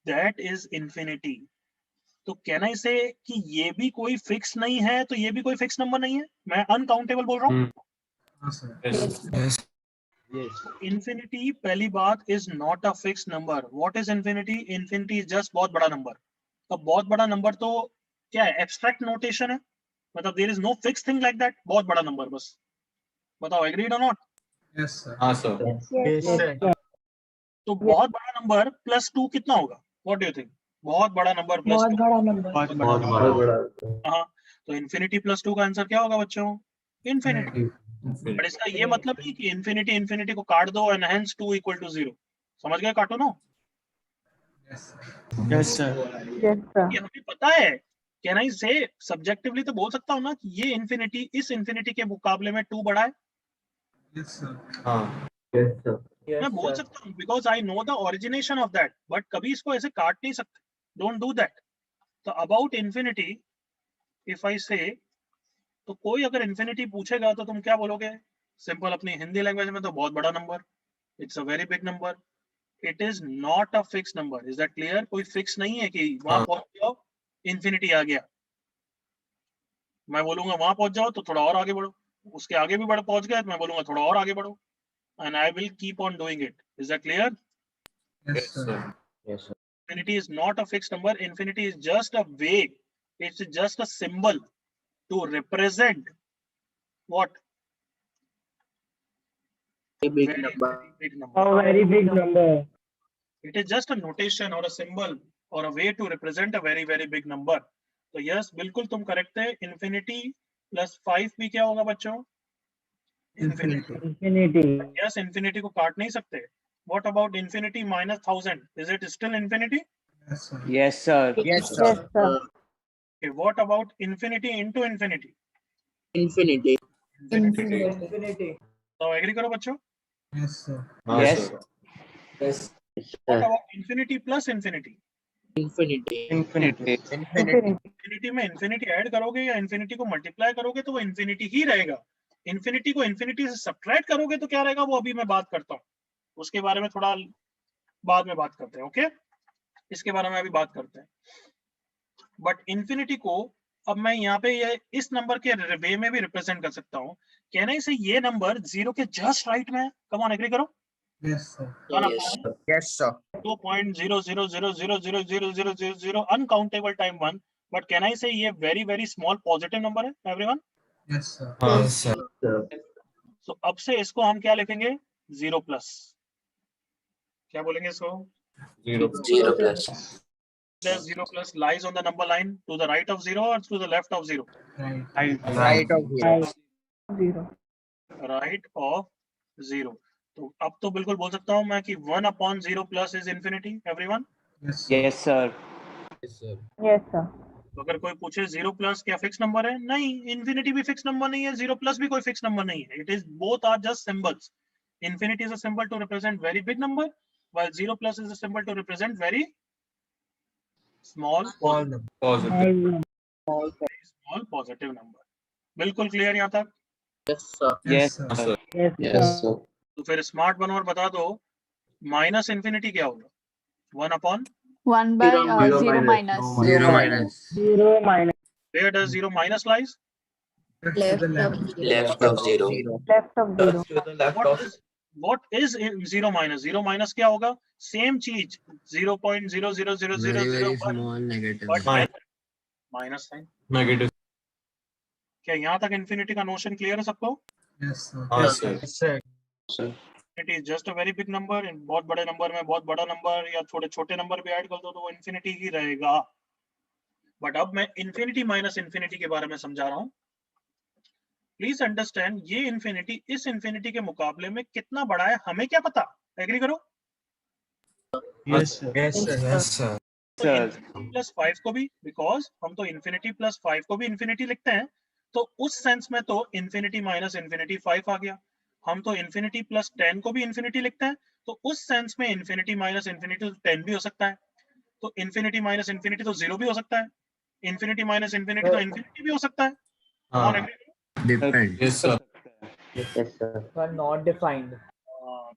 that is infinity. तो कैन आई से कि ये भी कोई फिक्स नहीं है तो ये भी कोई फिक्स नंबर नहीं है, मैं अनकाउंटेबल बोल रहा हूँ. इंफिनिटी पहली बात is not a fix number. What is infinity? Infinity is just बहुत बड़ा नंबर. अब बहुत बड़ा नंबर तो क्या है? एब्स्ट्रैक्ट नोटेशन है, मतलब there is no fix thing like that. बहुत बड़ा नंबर बस. बताओ एग्रीड और नॉट? Yes, sir. हाँ सर. Yes, sir. तो बहुत बड़ा नंबर प्लस 2 कितना होगा? What do you think? बहुत बड़ा नंबर प्लस बहुत 2. बड़ा नंबर. बहुत बड़ा. हाँ, तो इन्फिनिटी प्लस 2 का आंसर क्या होगा बच्चों? इन्फिनिटी. बट इसका ये मतलब नहीं कि इन्फिनिटी इन्फिनिटी को काट दो एंड हेंस 2 = 0. समझ गए? काटो ना. Yes, sir. Yes, sir. ये हमें पता है. कैन आई से सब्जेक्टिवली तो बोल सकता हूँ ना कि ये इन्फिनिटी इस इन्फिनिटी के मुकाबले में 2 बड़ा है. Yes, sir. हाँ. Yes, sir. मैं बोल सकता हूँ because I know the origination of that. But कभी इसको ऐसे काट नहीं सकते. Don't do that. तो अबाउट इन्फिनिटी इफ आई से, तो कोई अगर इन्फिनिटी पूछेगा तो तुम क्या बोलोगे? सिंपल अपनी हिंदी लैंग्वेज में तो बहुत बड़ा number. It's a very big number. It is not a fix number. Is that clear? कोई फिक्स नहीं है कि वहां पहुंच जाओ इन्फिनिटी आ गया. मैं बोलूंगा वहां पहुंच जाओ तो थोड़ा और आगे बढ़ो, उसके आगे भी पहुंच गए तो मैं बोलूंगा थोड़ा और आगे बढ़ो. And I will keep on doing it. Is that clear? Yes, sir. Yes, sir. Infinity is not a fixed number. Infinity is just a way. It's just a symbol to represent what? Big number. Big number. A very big number. It is just a notation or a symbol or a way to represent a very very big number. तो yes, बिल्कुल तुम correct है. Infinity plus 5 भी क्या होगा बच्चों? Infinity. Yes, infinity को काट नहीं सकते. What about infinity minus 1000? Is it still infinity? Yes, sir. Yes, sir. Yes, sir. Yes, sir. Okay, what about infinity into infinity? Infinity. Infinity. तो एग्री करो बच्चों. Yes, sir. हाँ Yes. Sir. Yes. What about infinity plus infinity? Infinity. Infinity. infinity में infinity add करोगे या infinity को multiply करोगे तो वो infinity ही रहेगा. infinity को infinity से सब्ट्रैक्ट करोगे तो क्या रहेगा वो अभी मैं बात करता हूँ. उसके बारे में थोड़ा बाद में बात करते हैं. ओके, इसके बारे में अभी बात करते हैं. बट infinity को अब मैं यहाँ पे ये इस नंबर के वे में भी रिप्रेजेंट कर सकता हूँ कैन आई से ये नंबर 0 के जस्ट राइट में है? कम ऑन एग्री करो। Yes, sir. 1 upon Yes, sir. 2.000000000 uncountable time 1, but can I say ये very small positive number है everyone? Yes, sir. Yes, sir. So अब से इसको हम क्या लिखेंगे? 0 plus। क्या बोलेंगे इसको? 0. 0 plus. 0 plus lies on the number line to the right of 0 or to the left of 0? Right. Right of 0. 0. Right of 0। तो अब तो बिल्कुल बोल सकता हूँ मैं कि 1 upon 0 plus is infinity, everyone? Yes, sir. Yes, sir. Yes, sir. तो अगर कोई पूछे 0 plus क्या फिक्स नंबर है? नहीं, infinity भी फिक्स नंबर नहीं है, 0 plus भी कोई फिक्स नंबर नहीं है। It is both are just symbols. Infinity is a symbol to represent very big number, while 0 plus is a symbol to represent very small Positive. small positive number। बिल्कुल clear यहाँ तक? Yes, sir. Yes, sir. sir. Yes, sir. तो फिर smart बनो और बता दो minus infinity क्या होगा? 1 upon 1 by 0 minus. 0 minus. 0 minus. where does 0 minus lies? Left to the left. Left of 0. Left of 0. What is 0 minus? 0 minus क्या होगा? सेम चीज 0.0000001 negative. but minus sign. Negative. क्या यहाँ तक इंफिनिटी का नोशन क्लियर है सबको? Yes, sir. Yes, sir. Infinity is just a very big number. बहुत बड़े नंबर में बहुत बड़ा नंबर या थोड़े छोटे नंबर भी ऐड कर दो तो वो इंफिनिटी ही रहेगा। बट अब मैं इंफिनिटी माइनस इंफिनिटी के बारे में समझा रहा हूँ। प्लीज अंडरस्टैंड, ये इंफिनिटी इस इंफिनिटी के मुकाबले में कितना बड़ा है हमें क्या पता? एग्री करो। Yes, sir. Yes, sir. Plus 5 को भी, बिकॉज हम तो इंफिनिटी प्लस 5 को भी इंफिनिटी लिखते हैं, तो उस सेंस में तो इंफिनिटी माइनस इंफिनिटी 5 आ गया। हम तो इंफिनिटी प्लस 10 को भी इंफिनिटी लिखते हैं, तो उस सेंस में इंफिनिटी माइनस इंफिनिटी 10 भी हो सकता है। तो इंफिनिटी माइनस इंफिनिटी तो 0 भी हो सकता है, इंफिनिटी माइनस इंफिनिटी तो इंफिनिटी भी हो सकता है। और Depend. Yes, sir. Yes, sir. Sir, not defined.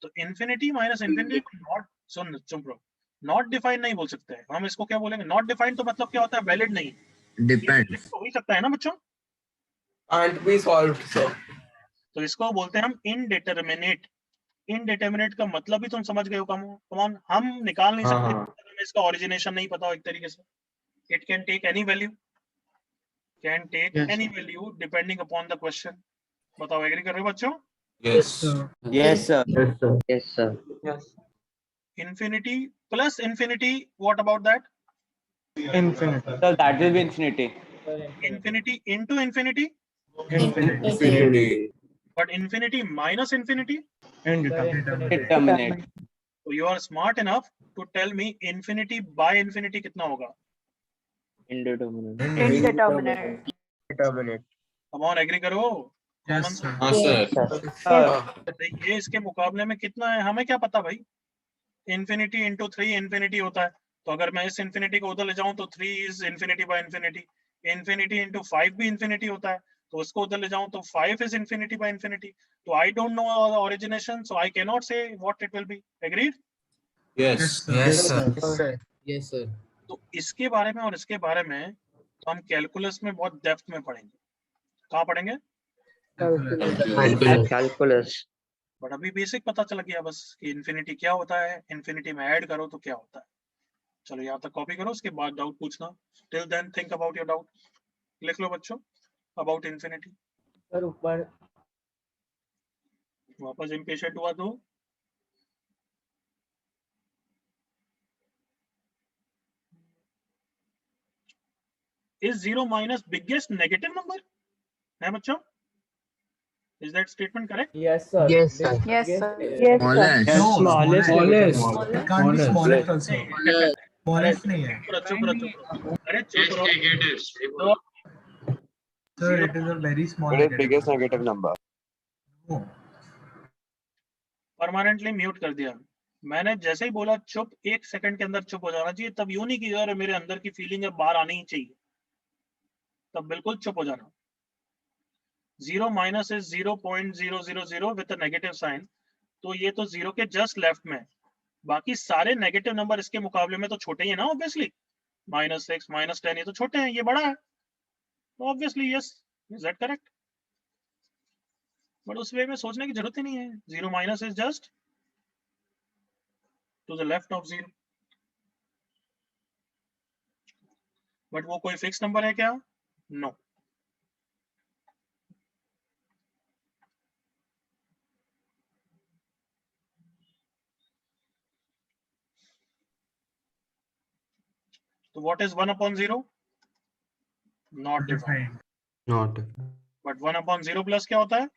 तो इंफिनिटी माइनस इंफिनिटी नॉट, सुन चुप रहो, नॉट डिफाइंड नहीं बोल सकते हम इसको। क्या बोलेंगे? नॉट डिफाइंड तो मतलब क्या होता है? वैलिड नहीं। Depends. हो ही सकता है ना बच्चों? Can't be solved, sir. तो इसको बोलते हैं हम इनडिटरमिनेट। इनडिटरमिनेट का मतलब भी तुम समझ गए हो। कमॉन, हम निकाल नहीं सकते हमें इसका ओरिजिनेशन नहीं पता हो एक तरीके से। It can take any value, can take any value depending upon the question. बताओ, एग्री कर रहे हो बच्चों? Yes. Yes, sir. Yes, sir. Infinity plus infinity, what about that? Infinity. So that will be infinity. Infinity into infinity, Infinity. But infinity minus infinity. Indeterminate. Determinate. So you are smart enough to tell me infinity by infinity कितना होगा? Indeterminate. Indeterminate. Determinate. Come on, agree करो। Yes, sir. तो ये इसके मुकाबले में कितना है हमें क्या पता भाई? इंफिनिटी इंटू 3 इंफिनिटी होता है, तो अगर मैं इस इंफिनिटी को उधर ले जाऊं तो 3 is infinity by infinity. Infinity into 5 भी इंफिनिटी होता है, तो उसको उधर ले जाऊं तो 5 इज इंफिनिटी बाय इंफिनिटी। तो I don't know the origination, so I can not say what it will be. Agreed? Yes. Yes, sir. Yes, sir. तो इसके बारे में और इसके बारे में हम कैलकुलस में बहुत डेप्थ में पढ़ेंगे। कहाँ पढ़ेंगे? Calculus. बट अभी बेसिक पता चल गया बस कि इंफिनिटी क्या होता है, इंफिनिटी में ऐड करो तो क्या होता है। चलो यहाँ तक कॉपी करो, उसके बाद डाउट पूछना। Till then think about your doubt. लिख लो बच्चों अबाउट इंफिनिटी। सर ऊपर वापस इम्पेशेंट हुआ तो is 0 minus biggest negative number है बच्चों? Is that statement correct? yes sir. Yes, sir. Yes, sir. Yes, sir. Smallest. No, Smallest. smallest. It can't be smallest also. Smallest नहीं है. चुप रहो। अरे चुप रहो। Sir, it is a very small negative. Biggest negative number. No. Permanently mute कर दिया मैंने। जैसे ही बोला चुप, 1 सेकंड के अंदर चुप हो जाना चाहिए। तब यूं नहीं कि यार मेरे अंदर की फीलिंग है बाहर आनी ही चाहिए, तब बिल्कुल चुप हो जाना। 0 minus is 0.000 with a negative sign, तो ये तो 0 के जस्ट लेफ्ट में। बाकी सारे नेगेटिव नंबर इसके मुकाबले में तो छोटे ही है ना ऑब्वियसली। -6 -10 ये तो छोटे हैं, ये बड़ा है, तो obviously yes. Is that correct? But उस वे में सोचने की जरूरत ही नहीं है. 0 minus is just to the left of 0. But वो कोई फिक्स नंबर है क्या? नो. तो what is 1 upon 0? Not defined. Not. But 1 upon 0 plus क्या होता है?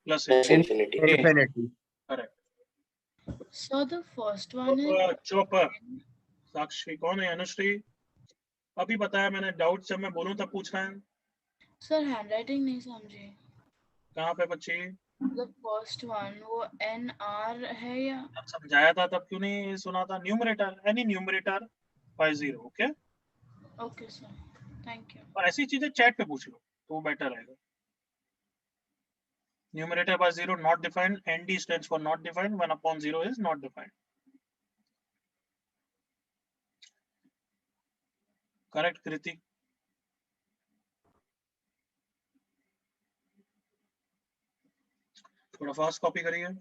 Plus Infinity. Infinity. Correct. So the first one is चुप. साक्षी कौन है? अनुश्री. अभी बताया मैंने. डाउट जब मैं बोलूं तब पूछना है. सर हैंडराइटिंग नहीं समझे. कहाँ पे बच्ची? The first one वो NR है या? जब समझाया था तब क्यों नहीं सुना था? Numerator, any numerator bye 0. Okay. Okay sir. Thank you. और ऐसी चीजें चैट पे पूछ लो तो बेटर रहेगा. Numerator by 0 not defined. ND stands for not defined. 1 upon 0 is not defined. Correct, Kriti? थोड़ा फास्ट कॉपी करिए.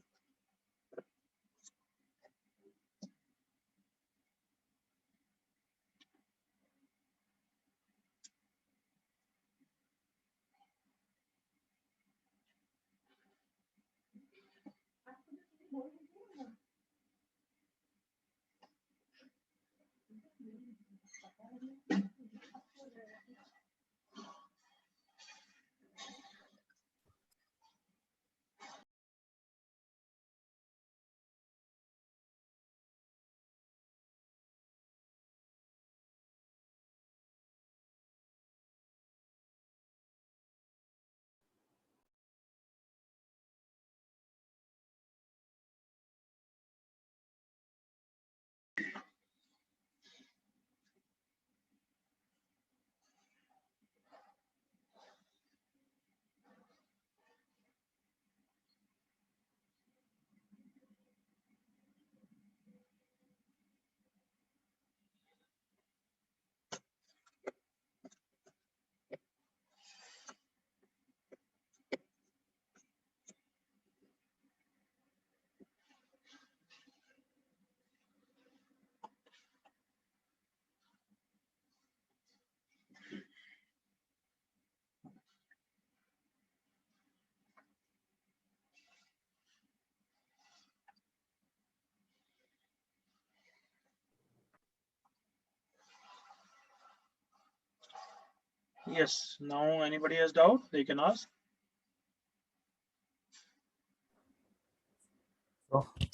Yes. Now anybody has doubt, they can ask.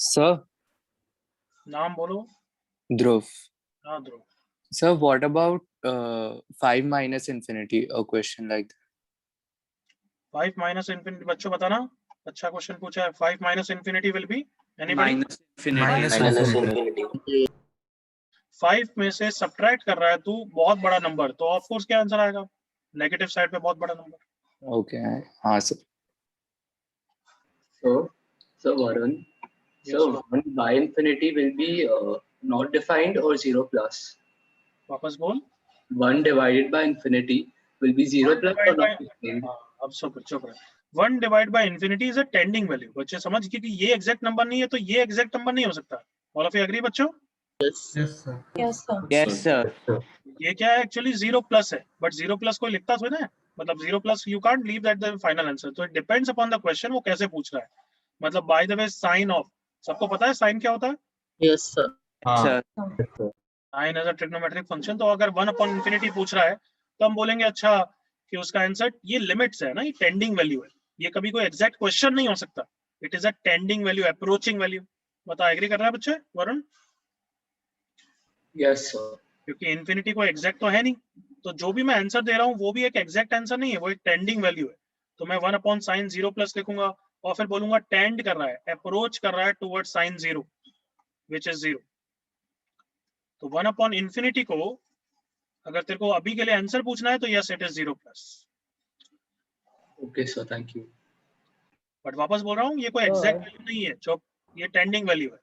Sir, नाम बोलो. Dhruv. हाँ ध्रुव. Sir, what about 5 minus infinity? A question like that. 5 minus infinity. बच्चों बताना. अच्छा question पूछा है. 5 minus infinity will be anybody? Minus Minus infinity. 5 में से सब्ट्रैक्ट कर रहा है तू बहुत बड़ा नंबर, तो ऑफ कोर्स क्या आंसर आएगा? नेगेटिव साइड पे बहुत बड़ा नंबर. Okay. हाँ sir. So Varun, so 1 by infinity will be not defined or 0 plus. वापस बोल. 1 divided by infinity will be 0 plus or not defined. अब चुप रहे. 1 divided by infinity is a tending value. बच्चे समझ कि ये एग्जैक्ट नंबर नहीं है तो ये एग्जैक्ट नंबर नहीं हो सकता. All of you agree बच्चों? Yes, sir. Yes sir. Yes sir. ये क्या है? एक्चुअली 0 प्लस है, बट 0 प्लस कोई लिखता थोड़ी ना है. मतलब 0 plus you can't leave that the final answer. तो it depends upon the question, वो कैसे पूछ रहा है. मतलब by the way sine of, सबको पता है साइन क्या होता है? Yes, sir. Sine as a trigonometric function. तो अगर 1 अपॉन इंफिनिटी पूछ रहा है तो हम बोलेंगे अच्छा कि उसका आंसर ये लिमिट्स है ना, ये टेंडिंग वैल्यू है. ये कभी कोई एग्जैक्ट क्वेश्चन नहीं हो सकता. It is a tending value, approaching value. बता, एग्री कर रहा है बच्चे? वरुण? Yes, sir. क्योंकि इंफिनिटी को एग्जैक्ट तो है नहीं, तो जो भी मैं आंसर दे रहा हूँ वो भी एक एग्जैक्ट आंसर नहीं है, वो एक टेंडिंग वैल्यू है. तो मैं 1 अपॉन साइन 0 प्लस लिखूंगा और फिर बोलूंगा टेंड कर रहा है, अप्रोच कर रहा है टुवर्ड साइन 0 विच इज 0. तो 1 अपॉन इंफिनिटी को अगर तेरे को अभी के लिए आंसर पूछना है तो yes it is 0 plus. Okay, sir. Thank you. But वापस बोल रहा हूँ ये कोई एग्जैक्ट वैल्यू नहीं है, जो ये टेंडिंग वैल्यू है,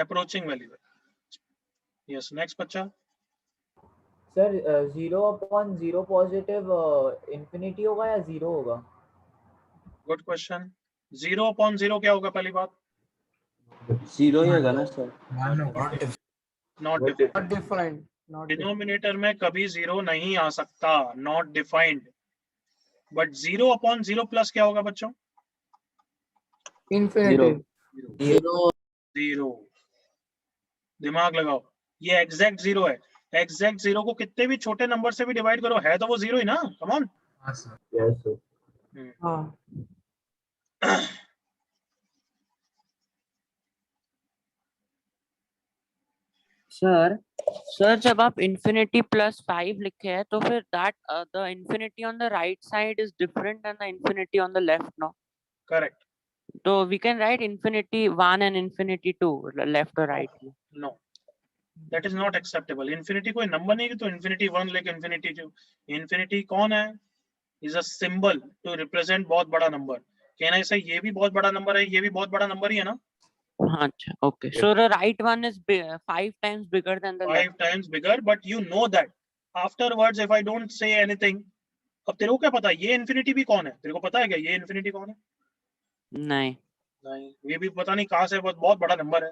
अप्रोचिंग वैल्यू है. यस, नेक्स्ट बच्चा. सर 0/0 पॉजिटिव इंफिनिटी होगा या 0 होगा? Good question. 0/0 क्या होगा? पहली बात 0 ही होगा ना सर? Not defined. डिनोमिनेटर में कभी 0 नहीं आ सकता, नॉट डिफाइंड। बट 0/0 प्लस क्या होगा बच्चों? इंफिनिटी। जीरो। दिमाग लगाओ, ये एग्जैक्ट 0 है। एग्जैक्ट 0 को कितने भी छोटे नंबर से भी डिवाइड करो, है तो वो 0 ही ना। कम ऑन। Yes, sir. हाँ। सर जब आप infinity plus 5 लिखे हैं तो फिर that the infinity on the right side is different than the infinity on the left, no? Correct. So we can write infinity 1 and infinity 2 left or right. No, that is not acceptable. Infinity कोई number नहीं है तो infinity 1 लेके infinity 2। Infinity कौन है? Is a symbol to represent बहुत बड़ा number. कहना ऐसा, ये भी बहुत बड़ा नंबर है, ये भी बहुत बड़ा नंबर ही है ना। अच्छा, okay. So the right one is 5 times bigger than the 5 left. times bigger, but you know that afterwards if I don't say anything, अब तेरे को क्या पता ये इन्फिनिटी भी कौन है? तेरे को पता है क्या ये इन्फिनिटी कौन है? नहीं। नहीं, ये भी पता नहीं कहाँ से, बहुत बड़ा नंबर है।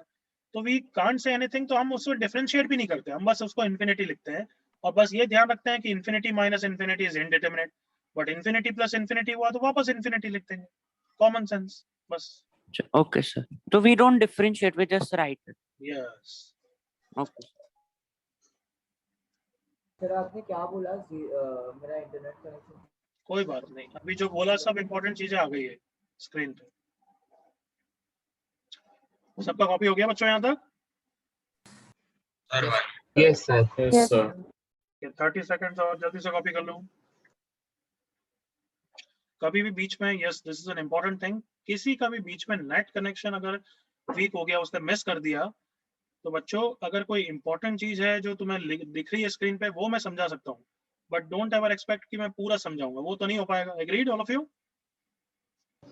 तो वी कांट से एनीथिंग, तो हम उसको डिफरेंशिएट भी नहीं करते, हम बस उसको इन्फिनिटी लिखते हैं और बस ये ध्यान रखते हैं कि infinity minus infinity is indeterminate, but infinity plus infinity हुआ तो वापस इन्फिनिटी लिख देंगे। कॉमन सेंस बस। Okay, sir. So we don't differentiate, we just write it. Yes. Okay. Sir आपने क्या बोला? मेरा इंटरनेट कनेक्शन। कोई बात नहीं, अभी जो बोला सब इंपॉर्टेंट चीजें आ गई है स्क्रीन पे। सबका कॉपी हो गया बच्चों यहाँ तक? Yes, sir. Yes, sir. 30 seconds और जल्दी से कॉपी कर लो। कभी भी बीच में, yes this is an important thing, किसी का भी बीच में नेट कनेक्शन अगर वीक हो गया, उसने मिस कर दिया, तो बच्चों अगर कोई इंपॉर्टेंट चीज है जो तुम्हें दिख रही है स्क्रीन पे, वो मैं समझा सकता हूँ, बट डोंट एवर एक्सपेक्ट कि मैं पूरा समझाऊंगा, वो तो नहीं हो पाएगा। Agreed all of you?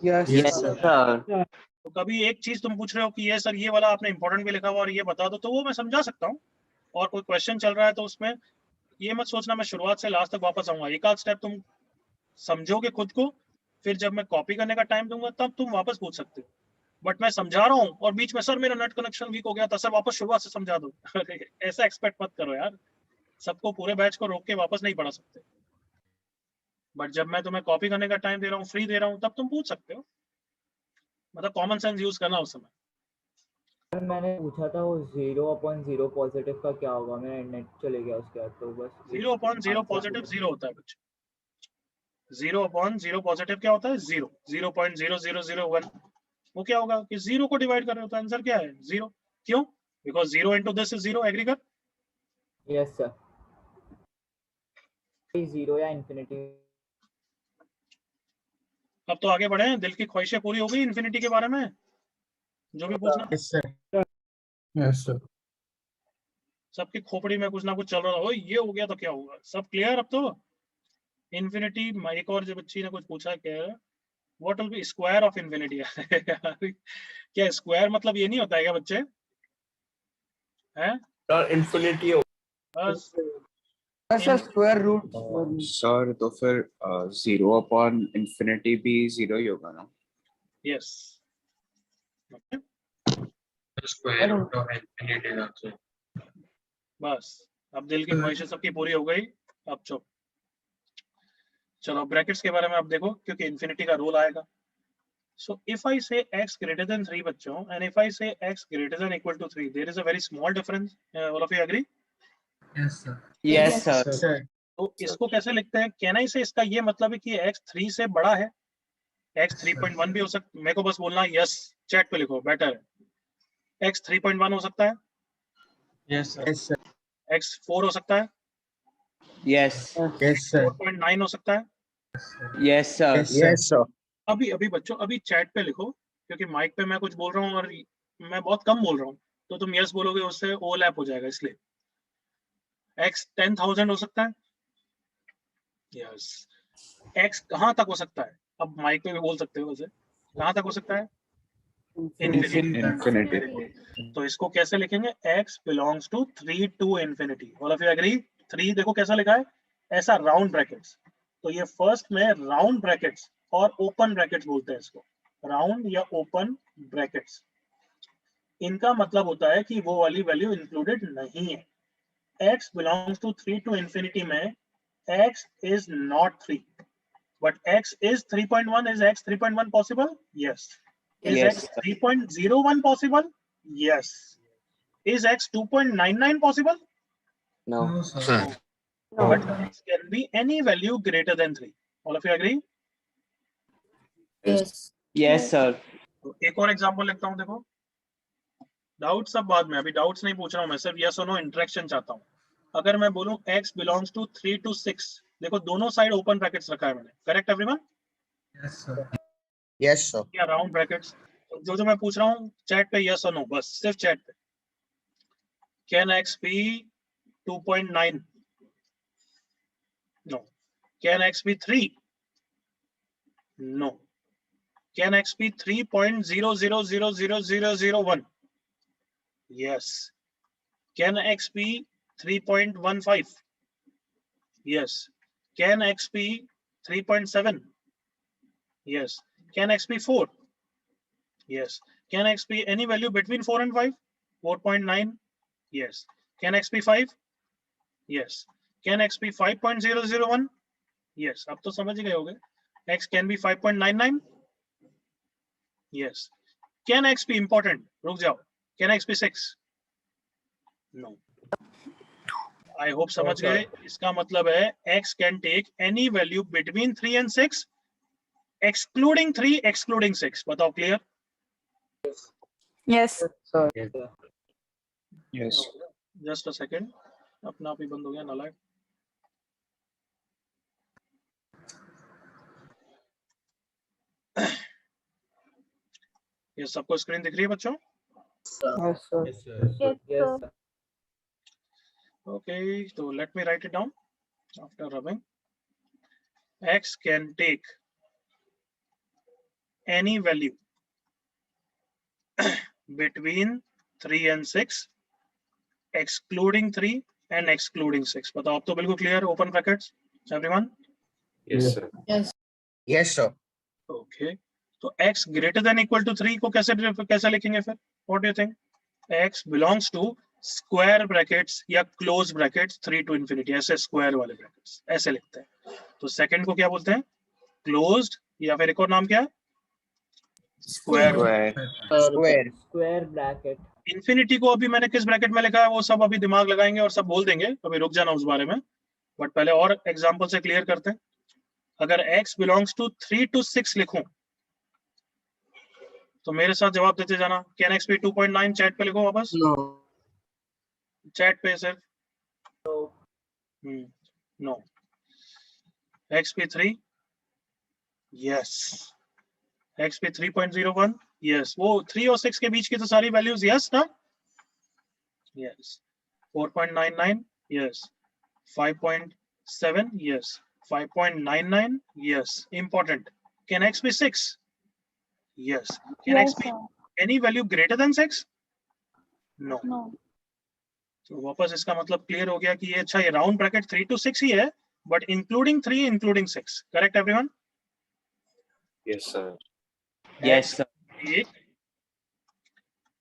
Yes sir. तो कभी एक चीज तुम पूछ रहे हो कि ये सर ये वाला आपने इंपॉर्टेंट भी लिखा हुआ और ये बता दो, तो वो मैं समझा सकता हूँ। और कोई क्वेश्चन चल रहा है तो उसमें ये मत सोचना मैं शुरुआत से लास्ट तक वापस आऊंगा। एक आध स्टेप तुम समझोगे खुद को, फिर जब मैं कॉपी करने का टाइम दूंगा तब तुम वापस पूछ सकते हो। बट मैं समझा रहा हूँ और बीच में सर मेरा नेट कनेक्शन वीक हो गया था, सर वापस शुरुआत से समझा दो ऐसा एक्सपेक्ट मत करो यार, सबको पूरे बैच को रोक के वापस नहीं पढ़ा सकते। बट जब मैं तुम्हें कॉपी करने का टाइम दे रहा हूँ, फ्री दे रहा हूँ, तब तुम पूछ सकते हो। मतलब कॉमन सेंस यूज करना उस समय। सर मैंने पूछा था वो 0/0 पॉजिटिव का क्या होगा, मेरा नेट चले गया उसके बाद, तो बस 0/0 पॉजिटिव 0 होता है बच्चे। 0/0 पॉजिटिव क्या होता है? 0। 0.0001 वो क्या होगा कि 0 को डिवाइड कर रहे हो, तो आंसर क्या है? 0। क्यों? Because 0 into this is 0। Agree कर? Yes sir. 0 या इंफिनिटी। अब तो आगे बढ़े, दिल की ख्वाहिशें पूरी हो गई इन्फिनिटी के बारे में, जो भी पूछना। Yes, sir. Yes, sir. सबकी खोपड़ी में कुछ ना कुछ चल रहा हो, ये हो गया तो क्या होगा, सब क्लियर अब तो? इन्फिनिटी। एक और जो बच्ची ने कुछ पूछा, क्या है what will be square of infinity? क्या स्क्वायर मतलब ये नहीं होता है क्या बच्चे? हैं? Infinity. बस सर स्क्वायर रूट। सर तो फिर 0/infinity भी 0 ही होगा ना? Yes. Square root of infinity also. बस अब दिल की ख्वाहिशें सबकी पूरी हो गई, अब चुप। चलो ब्रैकेट्स के बारे में अब देखो, क्योंकि इन्फिनिटी का रूल आएगा। सो इफ आई से x greater than 3 बच्चों, एंड इफ आई से x greater than equal to 3, there is a very small difference. All of you agree? Yes, sir. Yes सर। Sir. तो इसको कैसे लिखते हैं? कहना ही से इसका ये मतलब है कि x 3 से बड़ा है, x 3.1 भी हो सकता है। मेरे को बस बोलना यस, चैट पे लिखो, बेटर है। x 3.1 हो सकता है, Yes, sir. Yes, sir. x 4 हो सकता है, यस। Yes, sir. 4.9 हो सकता है। Yes sir. Yes, sir. अभी बच्चों अभी चैट पे लिखो, क्योंकि माइक पे मैं कुछ बोल रहा हूँ और मैं बहुत कम बोल रहा हूँ, तो तुम यस बोलोगे, उससे ओवरलैप हो जाएगा, इसलिए। x 10,000 हो सकता है, यस। x कहाँ तक हो सकता है? अब माइक पे भी बोल सकते हो, वैसे कहाँ तक हो सकता है? इन्फिनिटी। तो इसको कैसे लिखेंगे? x belongs to 3 to infinity. All of you agree? 3 देखो कैसा लिखा है, ऐसा राउंड ब्रैकेट्स, तो ये फर्स्ट में राउंड ब्रैकेट्स और ओपन ब्रैकेट्स बोलते हैं इसको, राउंड या ओपन ब्रैकेट्स। इनका मतलब होता है कि वो वाली वैल्यू इंक्लूडेड नहीं है। x belongs to 3 to infinity में x is not 3 but x is 3.1. is x 3.1 possible? Yes. Is Yes, x 3.01 possible? Yes. Is x 2.99 possible? No. sir. But x can be any value greater than 3. All of you agree? Yes, sir. तो एक और example लिखता हूं, देखो doubt सब बाद में, अभी डाउट्स नहीं पूछ रहा हूं मैं, सिर्फ यस और नो इंटरेक्शन चाहता हूं। अगर मैं बोलूं x belongs to 3 to 6, देखो दोनों साइड ओपन ब्रैकेट्स रखा है मैंने, correct everyone? Yes, sir. Yes, sir. या राउंड ब्रैकेट्स? जो जो मैं पूछ रहा हूं चैट पे यस और नो, बस सिर्फ चैट पे। Can x be 2.9? No. Can x be 3? No. Can x be 3.00000001? Yes. Can x be 3.15? Yes. Can x be 3.7? Yes. Can x be 4? Yes. Can x be any value between 4 and 5? 4.9? Yes. Can x be 5? Yes. Can x be 5.001? Yes. अब तो समझ गए होंगे। X can be 5.99? Yes. Can x be important? रुक जाओ। Can x be 6? No. I hope समझ गए। इसका मतलब है x can take any value between 3 and 6, excluding 3, excluding 6. बताओ clear? Yes. Sir. Yes. Just a second. अपना आप ही बंद हो गया नालायक। ये सबको स्क्रीन दिख रही है बच्चों? Yes, sir. Yes, sir. Yes, Yes, sir. sir. Okay, so let me write it down after rubbing. X can take any value between 3 and 6, excluding 3 and excluding 6. बताओ अब तो बिल्कुल clear, open brackets everyone? Yes, sir. Yes, sir. Okay, तो x greater than equal to 3 को कैसे लिखेंगे फिर? What do you think? x belongs to square brackets या क्लोज ब्रैकेट्स 3 to infinity, ऐसे स्क्वायर वाले ब्रैकेट्स ऐसे लिखते हैं। तो सेकंड को क्या बोलते हैं? क्लोज्ड, या फिर एक और नाम क्या है? स्क्वायर। Square bracket. इन्फिनिटी को अभी मैंने किस ब्रैकेट में लिखा है वो सब अभी दिमाग लगाएंगे और सब बोल देंगे, अभी रुक जाना उस बारे में, बट पहले और एग्जांपल से क्लियर करते हैं। अगर x belongs to 3 to 6 लिखूं तो मेरे साथ जवाब देते जाना। Can x be 2.9? चैट पे लिखो वापस। No. चैट पे सिर्फ no. x be 3? Yes. x be 3.01? Yes. वो 3 और 6 के बीच की तो सारी वैल्यूज यस ना? Yes. 4.99? Yes. 5.7? Yes. 5.99? Yes. Important. Can x be 6? Yes. Can x be any value greater than 6? No. तो वापस इसका मतलब क्लियर हो गया कि ये अच्छा, ये राउंड ब्रैकेट 3 to 6 ही है, but including 3, including 6। Correct everyone? Yes, sir. Yes, sir.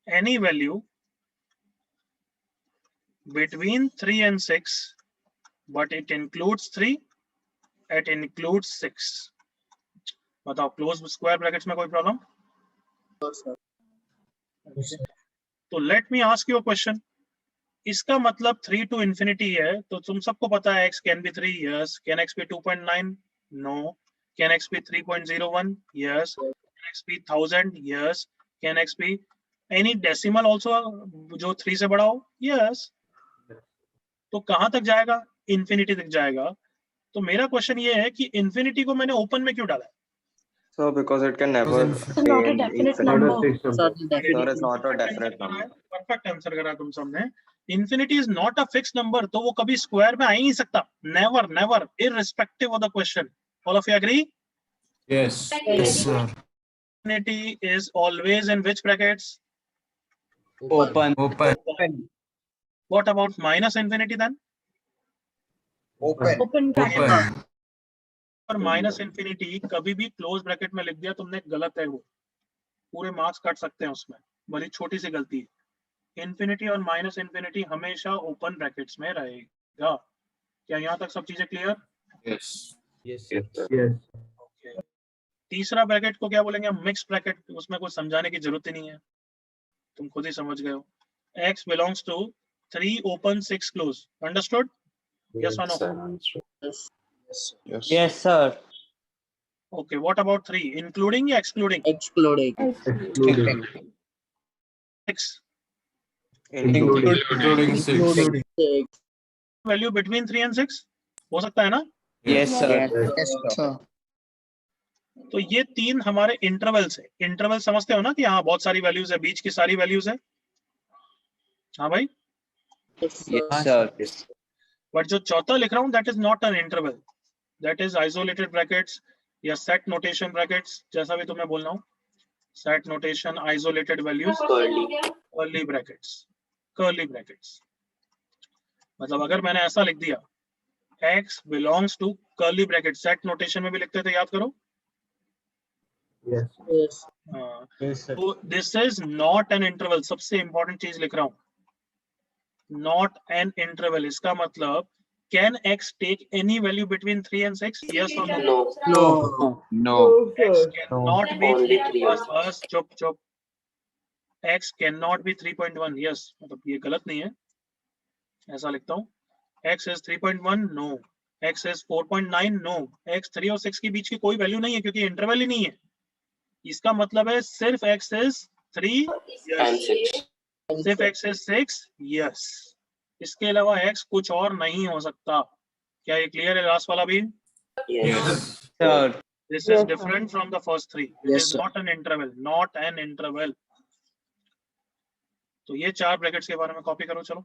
Any value between 3 and 6, but it includes 3, it includes 6. बताओ क्लोज स्क्वायर ब्रैकेट्स में कोई प्रॉब्लम? तो let me ask you a question. इसका मतलब 3 to infinity है, तो तुम सबको पता है x can be 3? yes. Can x be 2.9? no. Can x be 3.01? yes. Can x be 1000? yes. Can x be any decimal also जो 3 से बड़ा हो? yes. तो कहां तक जाएगा? infinity तक जाएगा। तो मेरा क्वेश्चन ये है कि infinity को मैंने ओपन में क्यों डाला है? So because it can never Not a attain definite infinite. number. Sir, it's not a definite number. Perfect answer करा तुम सबने। Infinity is not a fixed number, तो वो कभी स्क्वायर में आ ही नहीं सकता। Never never, irrespective of the question. All of you agree? Yes. Yes, sir. Infinity is always in which brackets? Open. Open. What about minus infinity then? Open bracket और minus infinity कभी भी close bracket में लिख दिया तुमने, गलत है वो, पूरे मार्क्स कट सकते हैं उसमें, बड़ी छोटी सी गलती है। इंफिनिटी और माइनस इंफिनिटी हमेशा ओपन ब्रैकेट्स में रहेगा। क्या यहाँ तक सब चीजें क्लियर? Yes. ओके। तीसरा ब्रैकेट को क्या बोलेंगे? मिक्स ब्रैकेट, उसमें कुछ समझाने की जरूरत ही नहीं है, तुम खुद ही समझ गए हो। x belongs to 3 open 6 close. Understood? Yes or no? Yes, sir. Okay, what about 3? Including या excluding? Excluding. Excluding. 6. Including 6. Value between 3 and 6 हो सकता है ना? Yes, sir. Yes, sir. तो ये तीन हमारे इंटरवल्स है। इंटरवल समझते हो ना कि यहाँ बहुत सारी वैल्यूज है, बीच की सारी वैल्यूज है। हाँ भाई? Yes, sir. बट जो चौथा लिख रहा हूँ that is not an interval, that is isolated brackets या सेट नोटेशन ब्रैकेट्स, जैसा भी तुम्हें बोलना हो। Set notation, isolated values, curly brackets. Curly brackets मतलब अगर मैंने ऐसा लिख दिया x belongs to curly bracket, set notation में भी लिखते थे, याद करो। Yes. तो this is not an interval. सबसे इंपॉर्टेंट चीज लिख रहा हूं, नॉट एन इंटरवल। इसका मतलब can x take any value between 3 and 6? Yes और no? No. x cannot be 3. बस चुप। x cannot be 3.1. यस, मतलब ये गलत नहीं है, ऐसा लिखता हूं। x is 3.1, no. x is 4.9, no. x 3 और 6 के बीच की कोई वैल्यू नहीं है क्योंकि इंटरवल ही नहीं है। इसका मतलब है सिर्फ x is 3 yes. सिर्फ x is 6 yes. इसके अलावा x कुछ और नहीं हो सकता। क्या ये क्लियर है? लास्ट वाला भी? Yes, sir. This is different from the first three. It is not an interval. Not an interval. तो ये चार ब्रैकेट्स के बारे में कॉपी करो। चलो,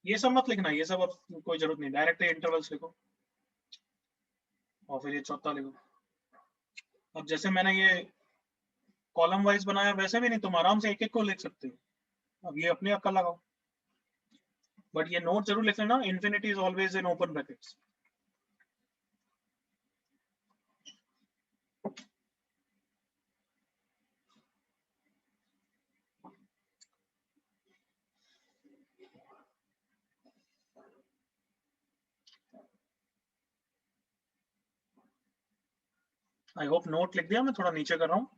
ये सब मत लिखना, ये सब अब कोई जरूरत नहीं, डायरेक्ट इंटरवल्स लिखो और फिर ये चौथा लिखो। अब जैसे मैंने ये कॉलम वाइज बनाया वैसे भी नहीं, तुम आराम से एक एक को लिख सकते हो। अब ये अपने अक्ल लगाओ, बट ये नोट जरूर लिख लेना, infinity is always in open brackets. I hope note लिख दिया। मैं थोड़ा नीचे कर रहा हूँ।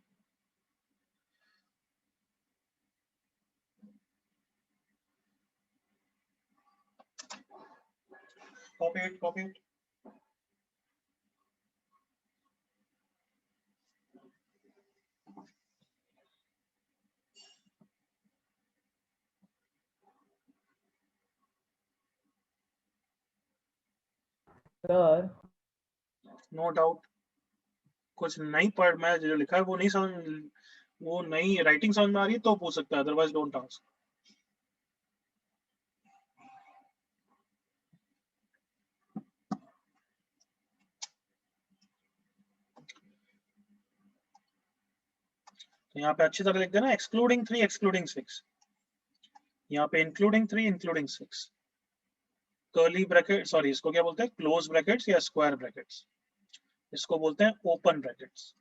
Copy it. Sir no doubt कुछ नहीं पढ़, मैं जो लिखा है वो नहीं समझ, वो नई राइटिंग समझ में आ रही है तो पूछ सकता है, अदरवाइज डोंट आस्क। तो यहाँ पे अच्छी तरह लिख देना, एक्सक्लूडिंग 3 एक्सक्लूडिंग 6। यहाँ पे including 3 including 6। Curly bracket, sorry इसको क्या बोलते हैं? क्लोज ब्रैकेट्स या स्क्वायर ब्रैकेट्स। इसको बोलते हैं ओपन ब्रैकेट्स।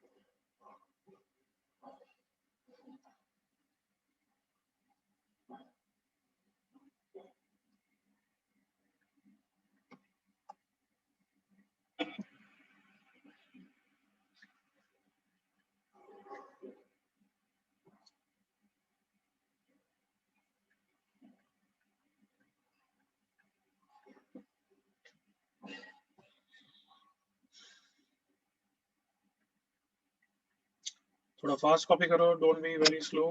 थोड़ा फास्ट कॉपी करो, don't be very slow.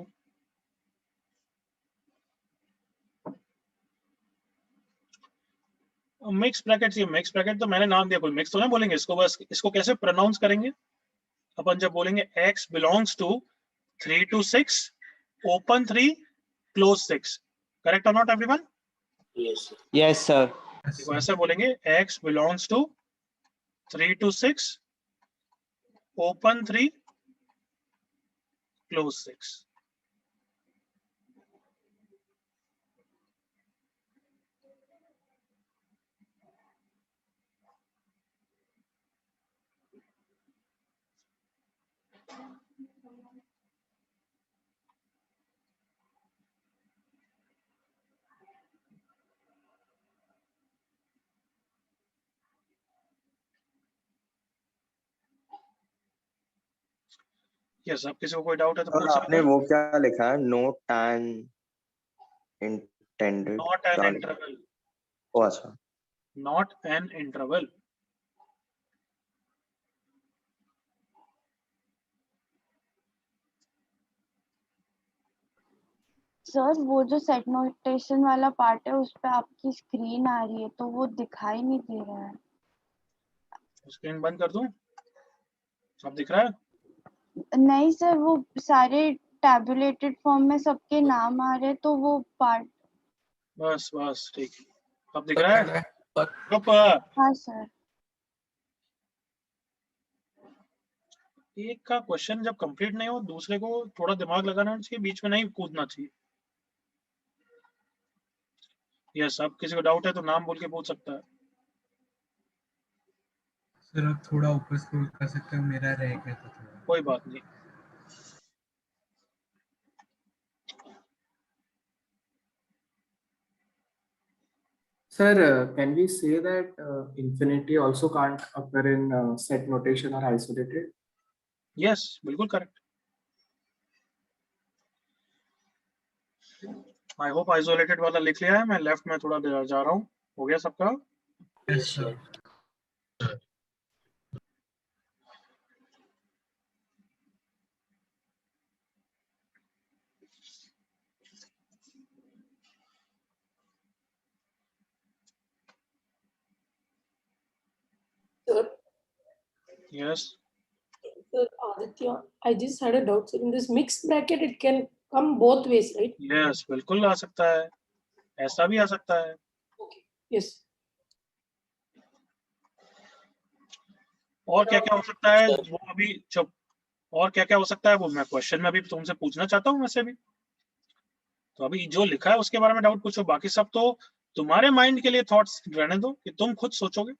Mix brackets, ये मिक्स ब्रैकेट तो मैंने नाम दिया, कोई मिक्स तो नहीं बोलेंगे इसको। बस इसको कैसे प्रोनाउंस करेंगे अपन? जब बोलेंगे x belongs to 3 to 6 open 3 close 6, correct और नॉट एवरीवन? Yes, sir. देखो ऐसे बोलेंगे x belongs to 3 to 6 open 3 close 6। Yes, अब किसी को कोई डाउट है तो और पूछ सकते आपने हैं। वो क्या लिखा है, no tan intended? Not an interval, ओ अच्छा, नॉट एन इंटरवल। सर वो जो सेट नोटेशन वाला पार्ट है उस पे आपकी स्क्रीन आ रही है तो वो दिखाई नहीं दे रहा है। स्क्रीन बंद कर दूं? अब दिख रहा है? नहीं सर, वो सारे टैबुलेटेड फॉर्म में सबके नाम आ रहे हैं तो वो पार्ट। बस बस ठीक है, अब दिख रहा है? चुप। हाँ सर। एक का क्वेश्चन जब कंप्लीट नहीं हो दूसरे को थोड़ा दिमाग लगाना चाहिए, बीच में नहीं कूदना चाहिए। यस, अब किसी को डाउट है तो नाम बोल के पूछ सकता है। सर आप थोड़ा ऊपर स्क्रॉल कर सकते हो, मेरा रह गया था थोड़ा। कोई बात नहीं। Sir, can we say that infinity also can't occur in set notation or isolated? Yes, बिल्कुल करेक्ट। आई होप आइसोलेटेड वाला लिख लिया है। मैं लेफ्ट में थोड़ा जा रहा हूँ। हो गया सबका? यस सर। Sir, yes. sir, Aditya, I just had a doubt. So in this mixed bracket, it can come both ways, right? Yes, बिल्कुल आ सकता है, ऐसा भी आ सकता है। Yes. और क्या क्या हो सकता है वो अभी चुप। और क्या क्या हो सकता है वो मैं क्वेश्चन में अभी तुमसे पूछना चाहता हूँ वैसे भी। तो अभी जो लिखा है उसके बारे में डाउट पूछो, बाकी सब तो तुम्हारे माइंड के लिए थॉट्स रहने दो कि तुम खुद सोचोगे।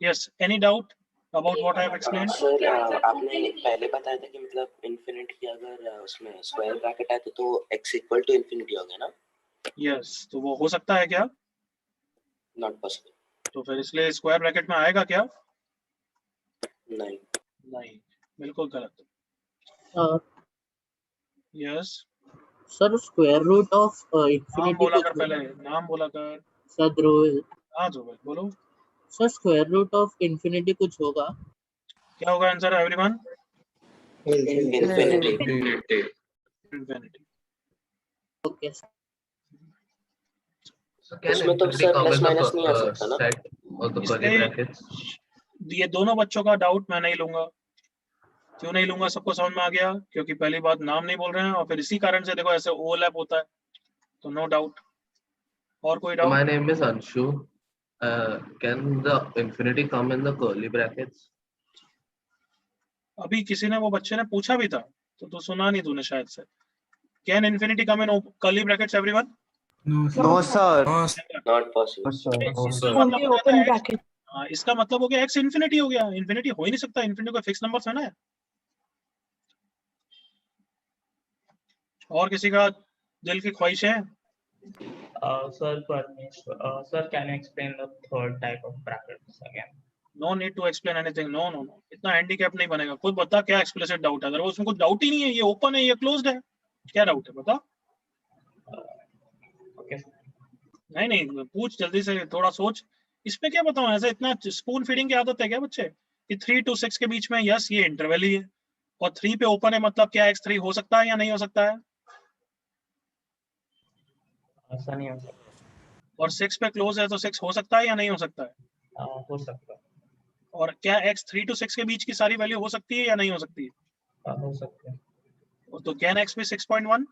Yes, any doubt about what I have explained? Sir आपने पहले बताया था कि मतलब इन्फिनिटी अगर उसमें स्क्वायर ब्रैकेट है तो x इक्वल टू इन्फिनिटी हो गया ना? यस, तो वो हो सकता है क्या? Not possible. तो फिर इसलिए स्क्वायर ब्रैकेट में आएगा क्या? नहीं। नहीं, बिल्कुल गलत। Yes sir square root of नाम इन्फिनिटी बोला कुछ कर, पहले नाम बोला कर। सर ध्रुव। हाँ ध्रुव बोलो। Sir square root of infinity कुछ होगा? क्या होगा answer everyone? Infinity. Infinity. Okay. उसमें तो सर प्लस माइनस नहीं आ सकता ना? इसलिए ये दोनों बच्चों का डाउट मैं नहीं लूंगा। क्यों नहीं लूंगा? सबको समझ में आ गया, क्योंकि पहली बात नाम नहीं बोल रहे हैं और फिर इसी कारण से देखो ऐसे ओवरलैप होता है, तो नो डाउट। और कोई doubt? My name is Anshu. Can the infinity come in the curly brackets? अभी किसी ने, वो बच्चे ने पूछा भी था तो तू सुना नहीं तूने शायद से। Can infinity come in curly brackets everyone? No sir, not possible. मतलब ओपन ब्रैकेट। हाँ, इसका मतलब हो गया x इन्फिनिटी हो गया। इन्फिनिटी हो ही नहीं सकता, इन्फिनिटी को फिक्स नंबर है ना। और किसी का दिल की ख्वाहिश है? Sir, sir, can you explain the third type of brackets again? No need to explain anything. No no no, इतना हैंडीकैप नहीं बनेगा। खुद बता क्या एक्सप्लिसिट डाउट है। अगर उसमें कुछ डाउट ही नहीं है, ये ओपन है ये क्लोज्ड है, क्या डाउट है बता। Okay. नहीं नहीं, पूछ जल्दी से, थोड़ा सोच। इसमें क्या बताऊं, ऐसे इतना स्पून फीडिंग की आदत है क्या बच्चे कि 3 to 6 के बीच में? यस, ये इंटरवल ही है और 3 पे ओपन है, मतलब क्या x3 हो सकता है या नहीं हो सकता है? ऐसा नहीं हो सकता। और 6 पे क्लोज है तो 6 हो सकता है या नहीं हो सकता है? हो सकता है। और क्या x 3 to 6 के बीच की सारी वैल्यू हो सकती है या नहीं हो सकती है? हो सकता है। तो कैन x be 6.1?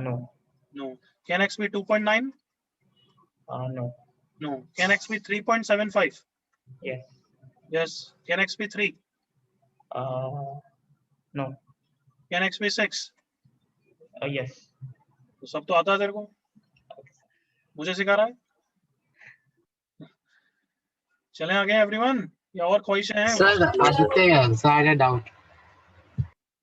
No. No. Can x be 2.9? No. No. Can x be 3.75? Yes. Yes. Can x be 3? No. कैन x be 6? Yes. तो सब तो आता है तेरे को, मुझे सिखा रहा है। चले आगे एवरीवन। या और ख्वाहिशें हैं? Sir Aditya sir I had doubt.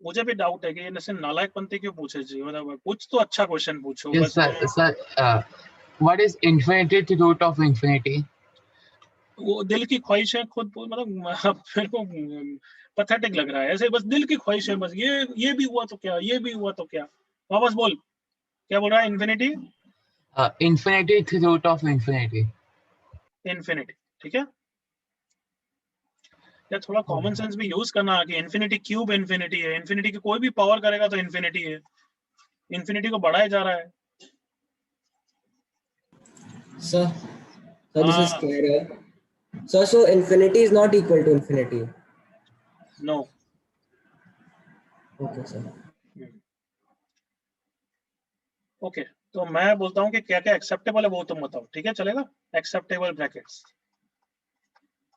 मुझे भी डाउट है कि ये जैसे नालायकपंती क्यों पूछे जी, मतलब कुछ तो अच्छा क्वेश्चन पूछो। यस बस sir sir what is infinity root of infinity? वो दिल की ख्वाहिश है खुद, मतलब मेरे को पैथेटिक लग रहा है ऐसे, बस दिल की ख्वाहिश है, बस ये भी हुआ तो क्या, ये भी हुआ तो क्या। वापस बोल, क्या बोल रहा है? Infinity infinity root of infinity. Infinity, ठीक है। या थोड़ा कॉमन सेंस भी यूज करना कि इन्फिनिटी क्यूब इन्फिनिटी है, इन्फिनिटी की कोई भी पावर करेगा तो इन्फिनिटी है, इन्फिनिटी को बढ़ाया जा रहा है। Sir, this is clear. Sir, so infinity is not equal to infinity. No. Okay, sir. Okay तो मैं बोलता हूँ कि क्या क्या एक्सेप्टेबल है वो तुम बताओ, ठीक है? चलेगा? Acceptable brackets.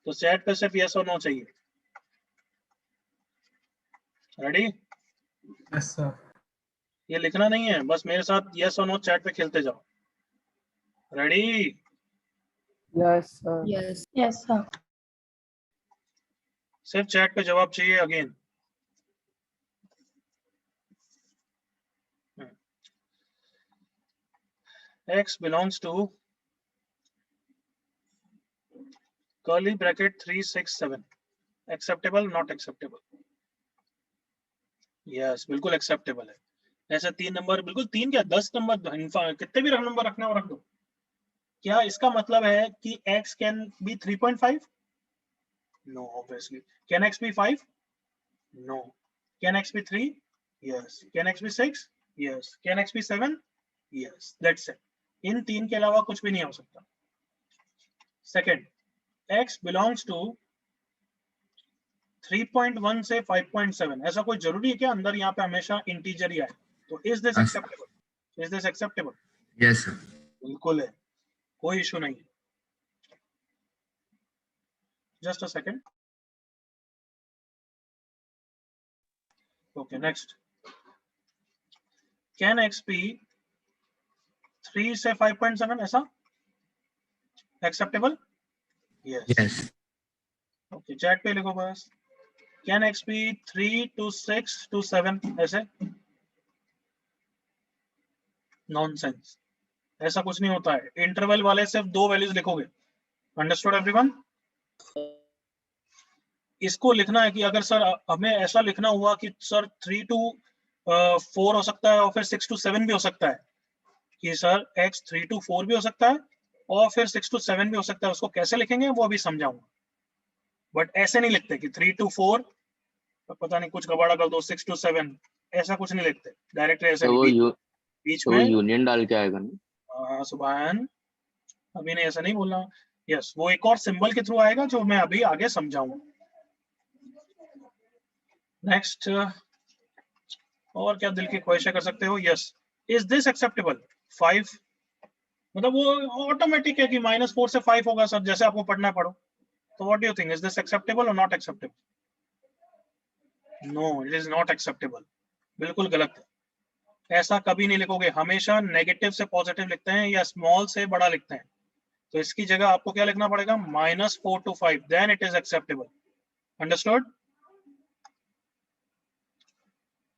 तो चैट पे सिर्फ यस और नो चाहिए। रेडी? Yes sir. ये लिखना नहीं है, बस मेरे साथ यस और नो चैट पे खेलते जाओ। Ready? Yes sir. Yes, sir. सिर्फ चैट पे जवाब चाहिए again. X belongs to curly bracket 3 6 7 acceptable not acceptable? Yes बिल्कुल एक्सेप्टेबल है। ऐसे 3 नंबर, बिल्कुल 3 क्या 10 नंबर, कितने भी नंबर रखना हो रख दो। क्या इसका मतलब है कि x can be 3.5? No obviously. Can x be 5? No. Can x be 3? Yes. Can x be 6? Yes. Can x be 7? Yes. That's it. इन 3 के अलावा कुछ भी नहीं हो सकता। सेकंड, x बिलोंग्स टू 3.1 से 5.7, ऐसा कोई जरूरी है क्या अंदर यहाँ पे हमेशा इंटीजर ही आए? तो is this acceptable? Is this acceptable? Yes sir. बिल्कुल है, कोई इशू नहीं। Just a second. Okay next, can x be 3 से 5.7, ऐसा एक्सेप्टेबल? यस। ओके चैट पे लिखो बस, can x be 3 to 6 to 7, ऐसे? नॉनसेंस, ऐसा कुछ नहीं होता है। इंटरवल वाले सिर्फ 2 वैल्यूज लिखोगे। Understood everyone? इसको लिखना है कि अगर सर हमें ऐसा लिखना हुआ कि सर 3 to 4 हो सकता है और फिर 6 to 7 भी हो सकता है, कि सर x 3 to 4 भी हो सकता है और फिर 6 to 7 भी हो सकता है, उसको कैसे लिखेंगे वो अभी समझाऊंगा। बट ऐसे नहीं लिखते कि 3 to 4 पता नहीं कुछ गबाड़ा कर दो 6 to 7, ऐसा कुछ नहीं लिखते डायरेक्ट ऐसे। तो बीच वो में यूनियन डाल के आएगा ना? सुभान अभी नहीं, ऐसा नहीं बोलना। यस, वो एक और सिंबल के थ्रू आएगा जो मैं अभी आगे समझाऊंगा। नेक्स्ट, और क्या दिल की ख्वाहिशें कर सकते हो? Yes, is this acceptable? 5 मतलब वो ऑटोमेटिक है कि -4 से 5 होगा सर, जैसे आपको पढ़ना पड़ो। तो what do you think, is this acceptable और not acceptable? No, it is not acceptable. बिल्कुल गलत है, ऐसा कभी नहीं लिखोगे। हमेशा नेगेटिव से पॉजिटिव लिखते हैं या स्मॉल से बड़ा लिखते हैं। तो इसकी जगह आपको क्या लिखना पड़ेगा? -4 to 5, then it is acceptable. Understood?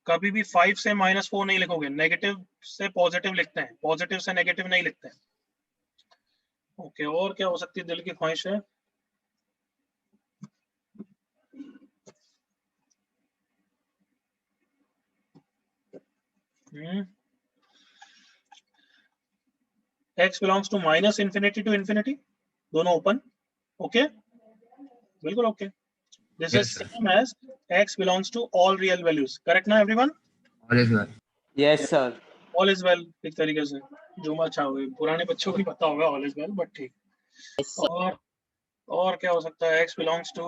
कभी भी 5 से -4 नहीं लिखोगे, नेगेटिव से पॉजिटिव लिखते हैं, पॉजिटिव से नेगेटिव नहीं लिखते हैं। ओके, और क्या हो सकती है दिल की ख्वाहिश है? x belongs to -infinity to infinity, दोनों ओपन। ओके, बिल्कुल okay. This is same as x belongs to all real values, correct ना everyone? All is well. Yes sir. All is well एक तरीके से, जो अच्छा हुए पुराने बच्चों को पता होगा ऑल इज वेल, बट ठीक। और क्या हो सकता है? x belongs to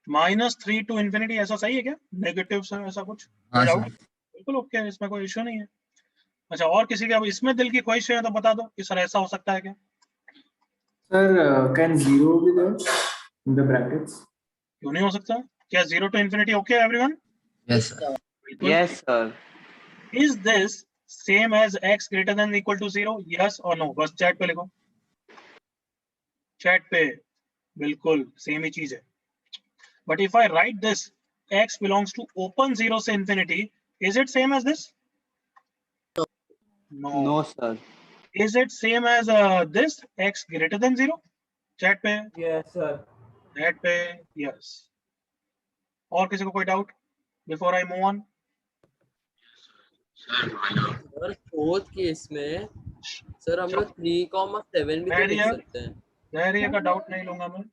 -3 to infinity, ऐसा सही है क्या? नेगेटिव से ऐसा कुछ? बिल्कुल ओके है, इसमें कोई इश्यू नहीं है। अच्छा, और किसी का इसमें दिल की ख्वाहिश है तो बता दो कि सर ऐसा हो सकता है क्या? Sir, can 0 be there in the brackets? क्यों नहीं हो सकता? क्या 0 to infinity okay everyone? Yes sir. Yes sir. Is this same as x greater than equal to 0? Yes or no? बस चैट पे लिखो, चैट पे बिल्कुल सेम ही चीज है. But if I write this x belongs to open 0 से infinity, is it same as this? No. No, sir. Is it same as this x greater than 0? Chat पे. Yes, sir. Chat पे. Yes. और किसी को कोई doubt before I move on? Sir fourth case में sir हम लोग 3,7 भी तो लिख सकते हैं. धैर्य का डाउट नहीं लूंगा मैं.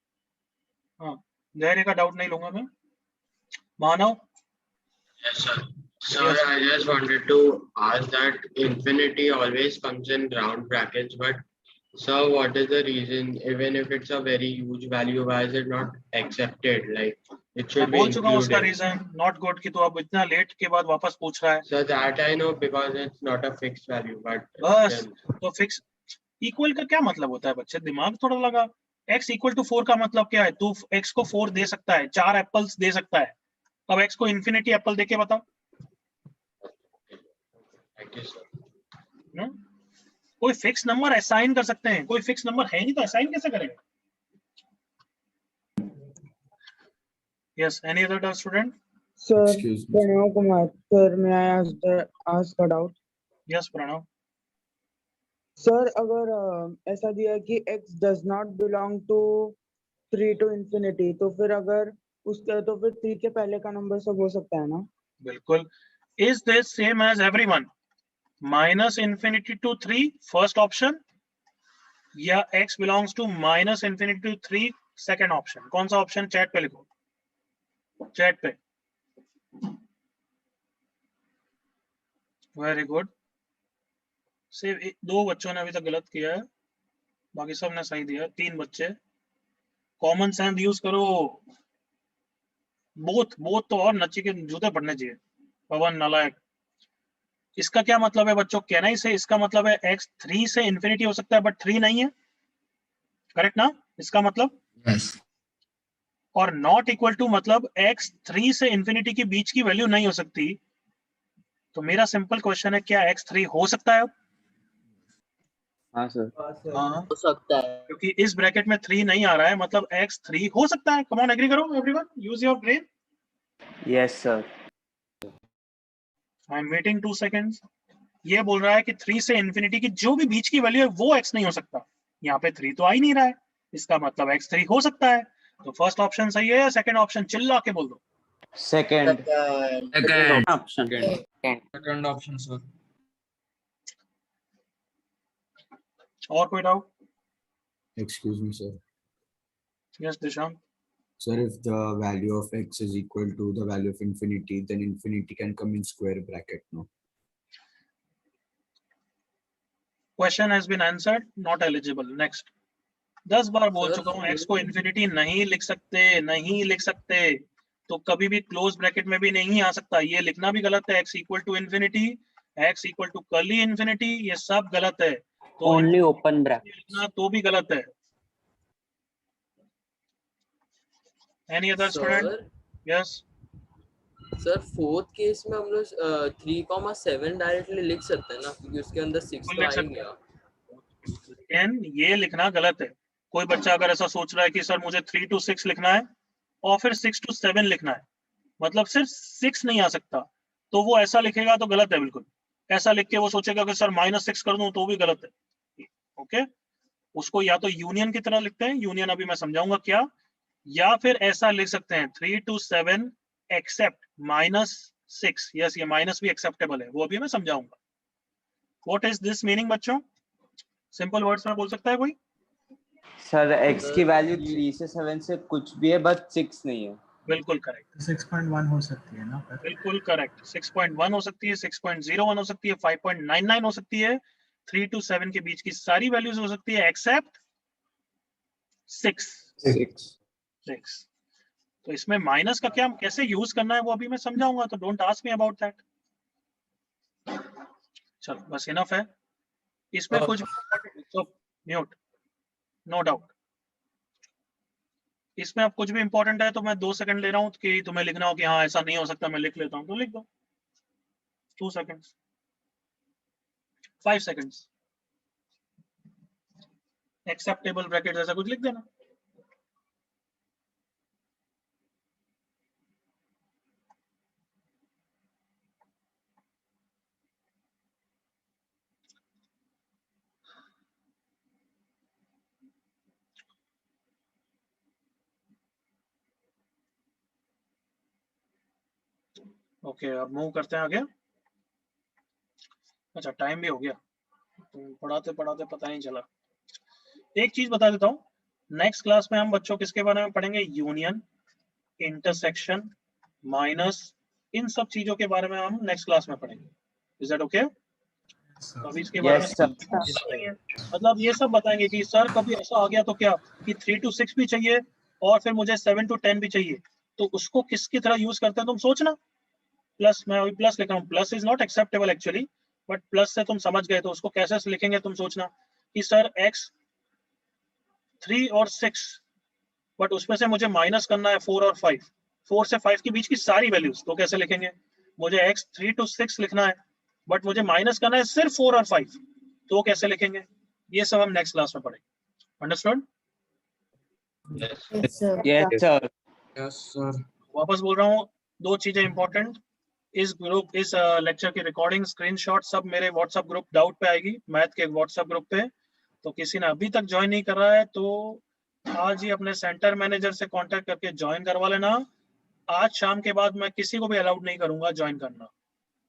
हाँ, धैर्य का डाउट नहीं लूंगा मैं. मानव. Yes, sir. Sir, I just wanted to ask that infinity always comes in round brackets, but sir, what is the reason? Even if it's a very huge value, why is it not accepted? Like it should be बोल चुका हूँ उसका included. Reason not good कि तू अब इतना late के बाद वापस पूछ रहा है. So that I know because it's not a fixed value, but बस still. तो फिक्स इक्वल का क्या मतलब होता है बच्चे, दिमाग थोड़ा लगा. x इक्वल टू 4 का मतलब क्या है? तू x को 4 दे सकता है, 4 एप्पल्स दे सकता है. अब x को इन्फिनिटी एप्पल देके बताओ. Thank you, sir. ना? कोई फिक्स नंबर असाइन कर सकते हैं, कोई फिक्स नंबर है नहीं तो असाइन कैसे करेंगे? Yes, any other doubt, student? Sir, Excuse me. Pranav Kumar. Sir, may I ask a doubt? Yes, Pranav. Sir, अगर ऐसा दिया है कि x does not belong to 3 to infinity, तो फिर अगर उसका तो फिर 3 के पहले का नंबर सब हो सकता है ना? बिल्कुल. Is this same as everyone? Minus infinity to 3 first option या x belongs to minus infinity to 3 second option? कौन सा ऑप्शन? चैट पे लिखो, चैट पे. Very good. सिर्फ 2 बच्चों ने अभी तक गलत किया है, बाकी सब ने सही दिया. 3 बच्चे. कॉमन सेंस यूज करो. बोथ तो और नच्ची के जूते पड़ने चाहिए. पवन नालायक. इसका क्या मतलब है बच्चों? कहना ही से इसका मतलब है x 3 से इंफिनिटी हो सकता है बट 3 नहीं है. करेक्ट ना? इसका मतलब Yes. और नॉट इक्वल टू मतलब x 3 से इंफिनिटी के बीच की वैल्यू नहीं हो सकती. तो मेरा सिंपल क्वेश्चन है, क्या x 3 हो सकता है? हाँ सर. हाँ हो सकता है. क्योंकि इस ब्रैकेट में 3 नहीं आ रहा है, मतलब x 3 हो सकता है. कम ऑन, एग्री करो everyone, use your brain. Yes, sir. I am waiting 2 seconds. ये बोल रहा है कि 3 से इंफिनिटी की जो भी बीच की वैल्यू है वो x नहीं हो सकता. यहाँ पे 3 तो आ ही नहीं रहा है, इसका मतलब x 3 हो सकता है. तो फर्स्ट ऑप्शन सही है या सेकंड ऑप्शन? चिल्ला के बोल दो. Second. Second. option. Second option sir. और कोई doubt? Excuse me, sir. Yes Dishant. Sir, if the value of x is equal to the value of infinity, then infinity can come in square bracket, no? Question has been answered, not eligible. Next. 10 बार बोल चुका हूँ, x को infinity नहीं लिख सकते, नहीं लिख सकते. तो कभी भी क्लोज ब्रैकेट में भी नहीं आ सकता. ये लिखना भी गलत है, x equal to infinity, x equal to curly infinity, ये सब गलत है. तो Only open bracket. लिखना तो भी गलत है. Any other student? Yes. Sir fourth case में हम लोग 3,7 डायरेक्टली लिख सकते हैं ना, क्योंकि उसके अंदर 6 तो लिख आ ही सकते गया. लेकिन ये लिखना गलत है. कोई बच्चा अगर ऐसा सोच रहा है कि सर मुझे 3 to 6 लिखना है और फिर 6 to 7 लिखना है, मतलब सिर्फ 6 नहीं आ सकता, तो वो ऐसा लिखेगा तो गलत है बिल्कुल. ऐसा लिख के वो सोचेगा कि सर -6 कर दूं तो भी गलत है. ओके, उसको या तो यूनियन की तरह लिखते हैं, यूनियन अभी मैं समझाऊंगा क्या, या फिर ऐसा लिख सकते हैं 3 to 7 एक्सेप्ट -6. यस, ये माइनस भी एक्सेप्टेबल है, वो अभी मैं समझाऊंगा. व्हाट इज दिस मीनिंग बच्चों? सिंपल वर्ड्स में बोल सकता है कोई? सर x की वैल्यू 3 से 7 से कुछ भी है बट 6 नहीं है. बिल्कुल करेक्ट. 6.1 हो सकती है ना? बिल्कुल करेक्ट. 6.1 हो सकती है, 6.01 हो सकती है, 5.99 हो सकती है. 3 to 7 के बीच की सारी वैल्यूज हो सकती है एक्सेप्ट 6. तो इसमें माइनस का क्या कैसे यूज करना है वो अभी मैं समझाऊंगा, तो don't ask me about that. चलो बस इनफ है. इसमें कुछ तो म्यूट, नो डाउट. इसमें अब कुछ भी इंपॉर्टेंट है तो मैं 2 सेकंड ले रहा हूं कि तुम्हें लिखना हो कि हाँ ऐसा नहीं हो सकता, मैं लिख लेता हूं तो लिख दो. 2 सेकंड्स, 5 सेकंड्स. एक्सेप्टेबल ब्रैकेट ऐसा कुछ लिख देना. ओके अब मूव करते हैं आगे। अच्छा टाइम भी हो गया, तुम पढ़ाते पढ़ाते पता नहीं चला। एक चीज बता देता हूँ, नेक्स्ट क्लास में हम बच्चों किसके बारे में पढ़ेंगे, यूनियन, इंटरसेक्शन, माइनस, इन सब चीजों के बारे में हम नेक्स्ट क्लास में पढ़ेंगे। Is that okay? तो अभी इसके बारे में मतलब ये सब बताएंगे कि सर कभी ऐसा आ गया तो क्या कि 3 to 6 भी चाहिए और फिर मुझे 7 to 10 भी चाहिए, तो उसको किसकी तरह यूज करते हैं तुम सोचना। प्लस मैं अभी प्लस लिखा हूँ, plus is not acceptable actually, but plus से तुम समझ गए, तो उसको कैसे लिखेंगे तुम सोचना कि सर x 3 और 6, बट उसमें से मुझे माइनस करना है 4 और 5, 4 से 5 के बीच की सारी वैल्यूज, तो कैसे लिखेंगे। मुझे x 3 to 6 लिखना है, बट मुझे माइनस करना है सिर्फ 4 और 5, तो कैसे लिखेंगे। ये सब हम नेक्स्ट क्लास में पढ़ेंगे। Understood? Yes sir. Yes sir. वापस बोल रहा हूँ, दो चीजें इंपॉर्टेंट, इस ग्रुप इस लेक्चर की रिकॉर्डिंग स्क्रीनशॉट सब मेरे व्हाट्सएप ग्रुप डाउट पे आएगी, मैथ के व्हाट्सएप ग्रुप पे। तो किसी ने अभी तक ज्वाइन नहीं कर रहा है तो आज ही अपने सेंटर मैनेजर से कांटेक्ट करके ज्वाइन करवा लेना। आज शाम के बाद मैं किसी को भी अलाउड नहीं करूंगा ज्वाइन करना।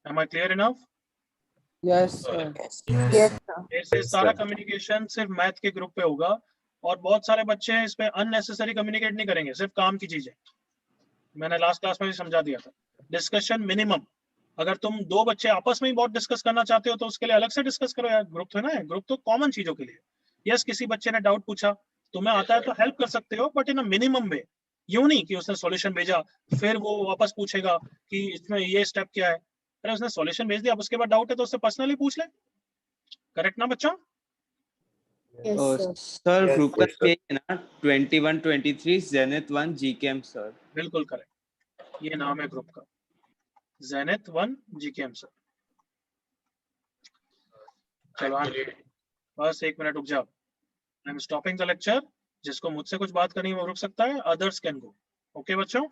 Am I clear enough? Yes sir. ऐसे सारा कम्युनिकेशन सिर्फ मैथ के ग्रुप पे होगा, और बहुत सारे बच्चे इस पे अननेसेसरी कम्युनिकेट नहीं करेंगे, सिर्फ काम की चीजें। मैंने लास्ट क्लास में भी समझा दिया था। डिस्कशन मिनिमम, अगर तुम दो बच्चे आपस में ही बहुत डिस्कस करना चाहते हो तो उसके लिए अलग से डिस्कस करो यार, ग्रुप है ना, ग्रुप तो कॉमन चीजों के लिए। यस किसी बच्चे ने डाउट पूछा, तुम्हें आता है तो हेल्प कर सकते हो, बट इन अ मिनिमम वे। यूं नहीं कि उसने सॉल्यूशन भेजा फिर वो वापस पूछेगा कि इसमें ये स्टेप क्या है। अरे उसने सॉल्यूशन भेज दिया, अब उसके बाद डाउट है तो उससे पर्सनली पूछ ले। करेक्ट ना बच्चा? सर ग्रुप का नाम यही है ना, 21 23 जेनिथ 1 जीकेएम सर। बिल्कुल करेक्ट, ये नाम है ग्रुप का, जेनिथ 1 जीकेएम सर। चलो बस एक मिनट रुक जाओ, I am stopping the lecture. जिसको मुझसे कुछ बात करनी है वो रुक सकता है, अदर्स कैन गो। ओके बच्चों?